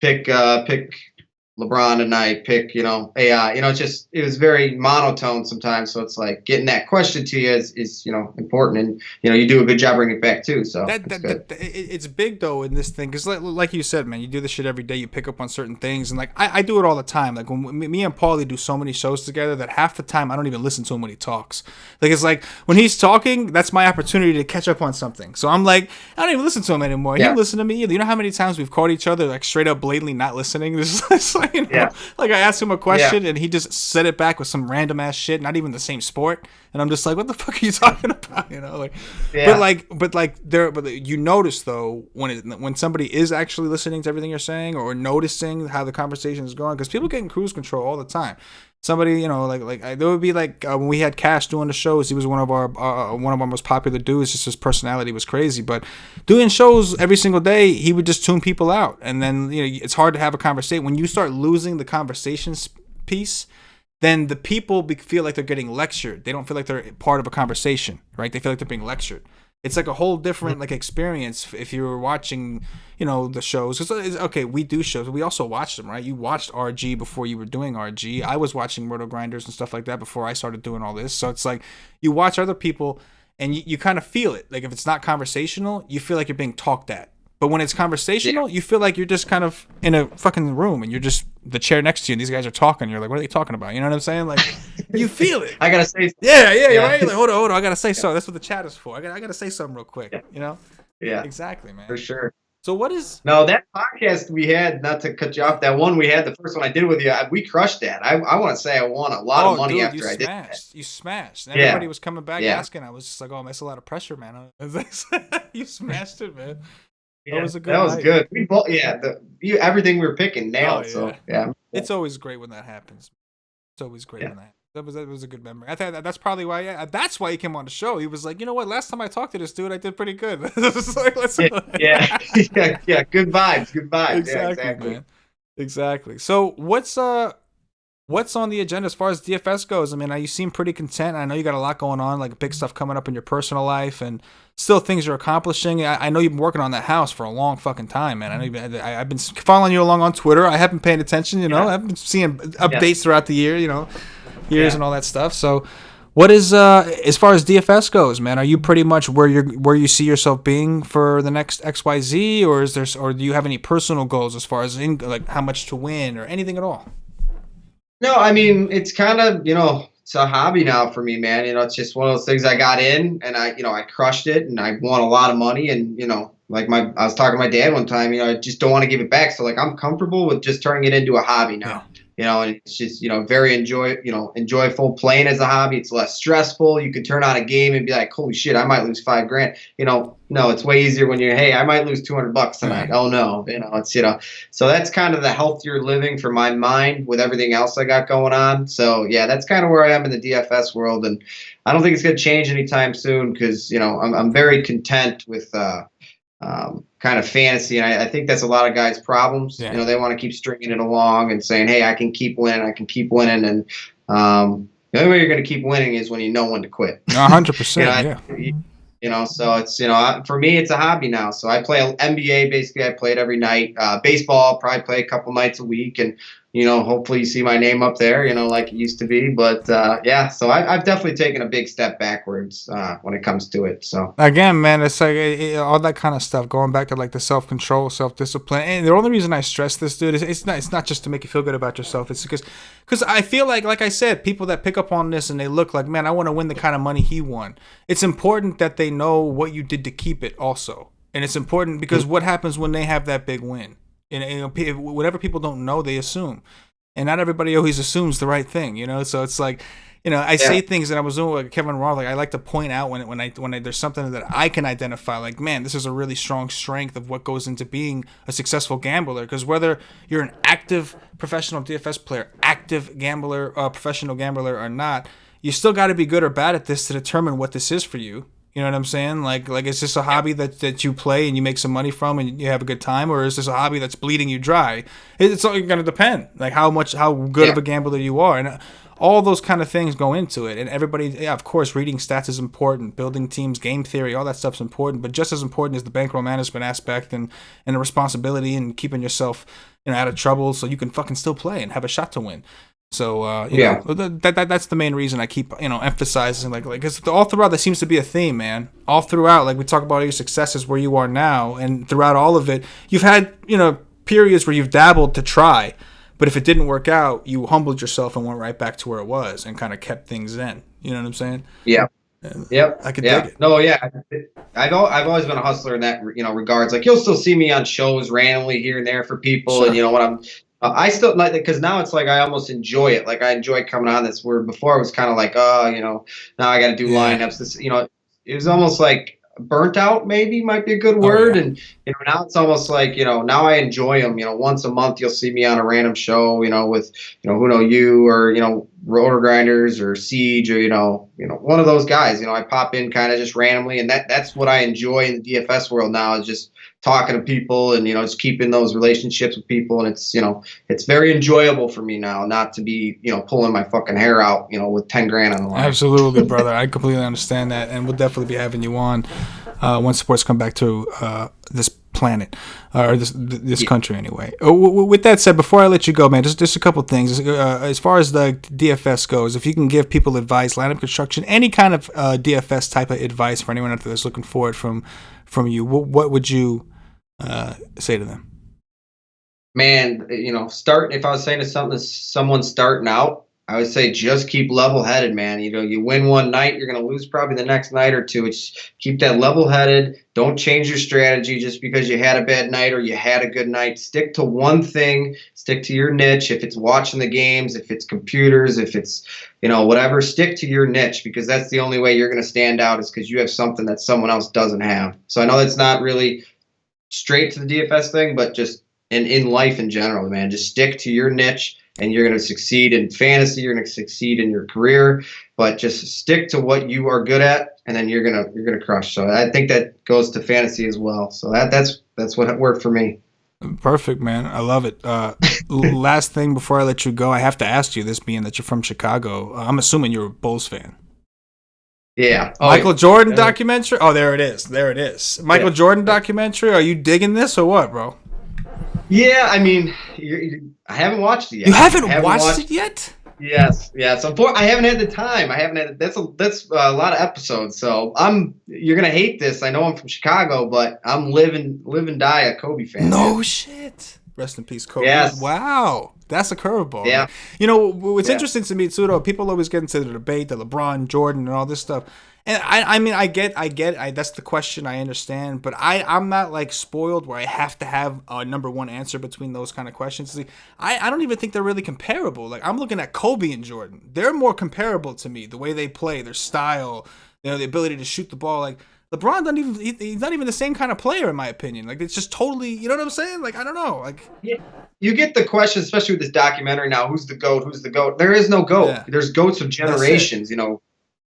pick LeBron tonight, pick, AI. It was very monotone sometimes. So it's like getting that question to you is important, and you do a good job bringing it back too. So it's big though in this thing, because like you said, man, you do this shit every day. You pick up on certain things, and like I do it all the time. Like when me and Paulie do so many shows together that half the time I don't even listen to him when he talks. Like it's like when he's talking, that's my opportunity to catch up on something. So I'm like, I don't even listen to him anymore. He don't listen to me either. You know how many times we've caught each other like straight up blatantly not listening? This is like, like I asked him a question and he just said it back with some random ass shit, not even the same sport, and I'm just like, what the fuck are you talking about? But you notice though when somebody is actually listening to everything you're saying, or noticing how the conversation is going, because people get in cruise control all the time. Somebody, there would be like when we had Cash doing the shows, he was one of our most popular dudes. Just his personality was crazy, but doing shows every single day, he would just tune people out, and then it's hard to have a conversation when you start losing the conversation piece. Then the people feel like they're getting lectured. They don't feel like they're part of a conversation, right? They feel like they're being lectured. It's like a whole different like experience if you were watching, the shows. Because okay, we do shows, but we also watch them, right? You watched RG before you were doing RG. I was watching RotoGrinders and stuff like that before I started doing all this. So it's like you watch other people and you kind of feel it. Like if it's not conversational, you feel like you're being talked at. But when it's conversational, you feel like you're just kind of in a fucking room and you're just the chair next to you and these guys are talking. You're like, what are they talking about? You know what I'm saying? Like, you feel it. I gotta say something. Yeah, you're right. Like, hold on. I gotta say something. That's what the chat is for. I gotta say something real quick. Yeah. Yeah. Exactly, man. For sure. So what is? No, that podcast we had, not to cut you off, that one we had, the first one I did with you, we crushed that. I want to say I won a lot of money Dude, you after I did that. smashed. You smashed. And everybody Yeah, was coming back yeah, asking. I was just like, oh, that's a lot of pressure, man. I was like, you smashed it, man. That yeah. was a good That was night. good. We both, yeah, everything we were picking Oh nailed. yeah. So yeah, It's always great when that happens. It's always great yeah, when that was a good memory. I think that's probably why. Yeah, that's why he came on the show. He was like, you know what? Last time I talked to this dude, I did pretty good. yeah, yeah, yeah, yeah. Good vibes, good vibes. Yeah, Exactly, exactly. man. Exactly. So what's on the agenda as far as DFS goes? I mean, you seem pretty content. I know you got a lot going on, like big stuff coming up in your personal life, and still things you're accomplishing. I know you've been working on that house for a long fucking time, man. I know I've been following you along on Twitter. I haven't paid attention, you know. Yeah. I've been seeing updates Yeah. throughout the year, you know, years Yeah. and all that stuff. So, what is as far as DFS goes, man? Are you pretty much where you see yourself being for the next XYZ, or do you have any personal goals as far as like how much to win or anything at all? No, I mean, it's kind of, it's a hobby now for me, man. It's just one of those things I got in and I crushed it and I won a lot of money. And, like I was talking to my dad one time, I just don't want to give it back. So like, I'm comfortable with just turning it into a hobby now. And it's just, very enjoyable playing as a hobby. It's less stressful. You could turn on a game and be like, holy shit, I might lose $5,000. No, it's way easier when you're, hey, I might lose $200 tonight. Oh no, it's, so that's kind of the healthier living for my mind with everything else I got going on. So yeah, that's kind of where I am in the DFS world. And I don't think it's going to change anytime soon because, I'm very content with, kind of fantasy, and I think that's a lot of guys' problems. Yeah. They want to keep stringing it along and saying, "Hey, I can keep winning, and the only way you're going to keep winning is when you know when to quit. 100%. Yeah. So it's for me, it's a hobby now. So I play NBA. Basically, I play it every night. Baseball, probably play a couple nights a week, and hopefully you see my name up there, like it used to be. But yeah, so I've definitely taken a big step backwards when it comes to it. So Again, man, it's like all that kind of stuff. Going back to like the self-control, self-discipline, and the only reason I stress this, dude, is it's not just to make you feel good about yourself. It's because I feel like I said, people that pick up on this and they look like, man, I want to win the kind of money he won. It's important that they know what you did to keep it, also, and it's important because what happens when they have that big win. And whatever people don't know, they assume, and not everybody always assumes the right thing, So it's like, I say things, and I was doing like Kevin Roth. Like I like to point out when there's something that I can identify. Like, man, this is a really strong strength of what goes into being a successful gambler. Because whether you're an active professional DFS player, active gambler, professional gambler or not, you still got to be good or bad at this to determine what this is for you. You know what I'm saying? Like is this a hobby that you play and you make some money from and you have a good time, or is this a hobby that's bleeding you dry? It's all going to depend, like how good of a gambler you are, and all those kind of things go into it. And everybody, of course, reading stats is important, building teams, game theory, all that stuff's important. But just as important is the bankroll management aspect and the responsibility and keeping yourself out of trouble so you can fucking still play and have a shot to win. So that's the main reason I keep emphasizing like because all throughout that seems to be a theme, man. All throughout, like we talk about your successes where you are now, and throughout all of it, you've had periods where you've dabbled to try, but if it didn't work out, you humbled yourself and went right back to where it was and kind of kept things in. You know what I'm saying? Yeah. Yep. I could dig it. No, yeah. I've always been a hustler in that regards. Like you'll still see me on shows randomly here and there for people, sure. And when I'm. I still like it because now it's like I almost enjoy it. Like I enjoy coming on this. Where before it was kind of like, now I got to do lineups. This, it was almost like burnt out. Maybe might be a good word. And now it's almost like now I enjoy them. Once a month you'll see me on a random show. With who know you or RotoGrinders or Siege or one of those guys. I pop in kind of just randomly, and that's what I enjoy in the DFS world now is just talking to people and just keeping those relationships with people, and it's very enjoyable for me now not to be pulling my fucking hair out with 10 grand on the line. Absolutely, brother. I completely understand that, and we'll definitely be having you on once sports come back to this planet or this country anyway. With that said, before I let you go, man, just a couple things as far as the DFS goes. If you can give people advice, lineup construction, any kind of DFS type of advice for anyone out there that's looking for it from you, what would you say to them? Man, if I was saying to someone starting out, I would say just keep level-headed, man. You win one night, you're going to lose probably the next night or two. It's keep that level-headed. Don't change your strategy just because you had a bad night or you had a good night. Stick to one thing. Stick to your niche. If it's watching the games, if it's computers, if it's, whatever, stick to your niche, because that's the only way you're going to stand out, is because you have something that someone else doesn't have. So I know that's not really straight to the DFS thing, but just in life in general, man, just stick to your niche. And you're going to succeed in fantasy. You're going to succeed in your career, but just stick to what you are good at, and then you're gonna crush. So I think that goes to fantasy as well. So that's what worked for me. Perfect, man. I love it. Last thing before I let you go, I have to ask you this, being that you're from Chicago. I'm assuming you're a Bulls fan. Yeah. Michael Jordan documentary. Oh, there it is. Michael Jordan documentary. Are you digging this or what, bro? Yeah, I mean, I haven't watched it yet. You haven't watched it yet? Yes. I haven't had the time. That's a lot of episodes. So you're gonna hate this. I know I'm from Chicago, but I'm live and die a Kobe fan. No man. Shit. Rest in peace, Kobe. Yes. Wow. That's a curveball. Yeah. What's interesting to me too, though, people always get into the debate, the LeBron, Jordan, and all this stuff. And I mean, I get. That's the question. I understand, but I'm not like spoiled where I have to have a number one answer between those kind of questions. See, I don't even think they're really comparable. Like, I'm looking at Kobe and Jordan. They're more comparable to me. The way they play, their style, the ability to shoot the ball. Like, LeBron doesn't even. He's not even the same kind of player, in my opinion. Like, it's just totally. You know what I'm saying? Like, I don't know. Like, yeah. You get the question, especially with this documentary now. Who's the GOAT? Who's the GOAT? There is no GOAT. Yeah. There's GOATs of generations.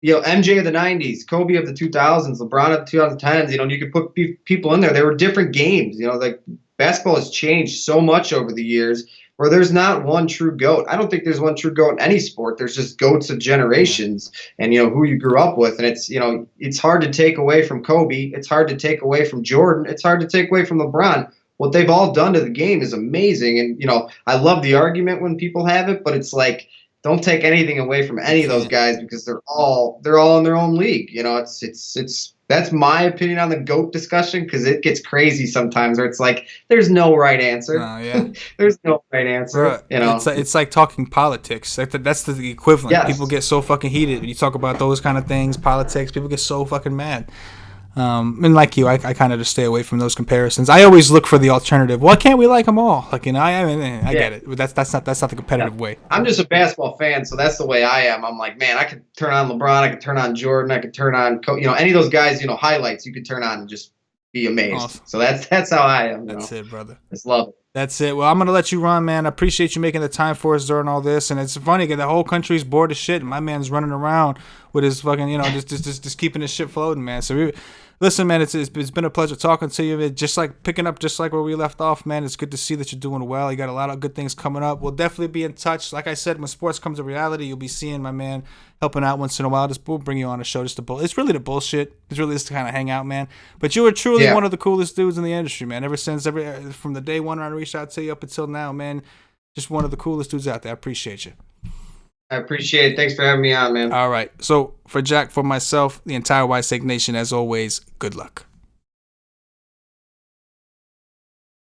MJ of the 90s, Kobe of the 2000s, LeBron of the 2010s, you could put people in there. They were different games. Like, basketball has changed so much over the years where there's not one true GOAT. I don't think there's one true GOAT in any sport. There's just GOATs of generations and, who you grew up with. And it's hard to take away from Kobe. It's hard to take away from Jordan. It's hard to take away from LeBron. What they've all done to the game is amazing. And, I love the argument when people have it, but it's like, don't take anything away from any of those guys, because they're all in their own league. It's that's my opinion on the GOAT discussion, because it gets crazy sometimes where it's like there's no right answer. There's no right answer. It's like talking politics. That's the equivalent. Yes. People get so fucking heated when you talk about those kind of things, politics. People get so fucking mad. And like you, I kind of just stay away from those comparisons. I always look for the alternative. Why can't we like them all? Like, I get it. But that's not the competitive way. I'm just a basketball fan, so that's the way I am. I'm like, man, I could turn on LeBron, I could turn on Jordan, I could turn on, any of those guys, highlights you could turn on and just be amazed. Awesome. So that's how I am. That's it, brother. Just love it. That's it. Well, I'm gonna let you run, man. I appreciate you making the time for us during all this. And it's funny because the whole country's bored as shit, and my man's running around with his fucking, just keeping his shit floating, man. So listen, man, it's been a pleasure talking to you. Just like picking up just like where we left off, man. It's good to see that you're doing well. You got a lot of good things coming up. We'll definitely be in touch. Like I said, when sports comes to reality, you'll be seeing my man helping out once in a while. We'll bring you on a show. It's really the bullshit. It's really just to kind of hang out, man. But you were truly one of the coolest dudes in the industry, man. From the day one I reached out to you up until now, man. Just one of the coolest dudes out there. I appreciate you. I appreciate it. Thanks for having me on, man. All right. So for Jack, for myself, the entire White Snake Nation, as always, good luck.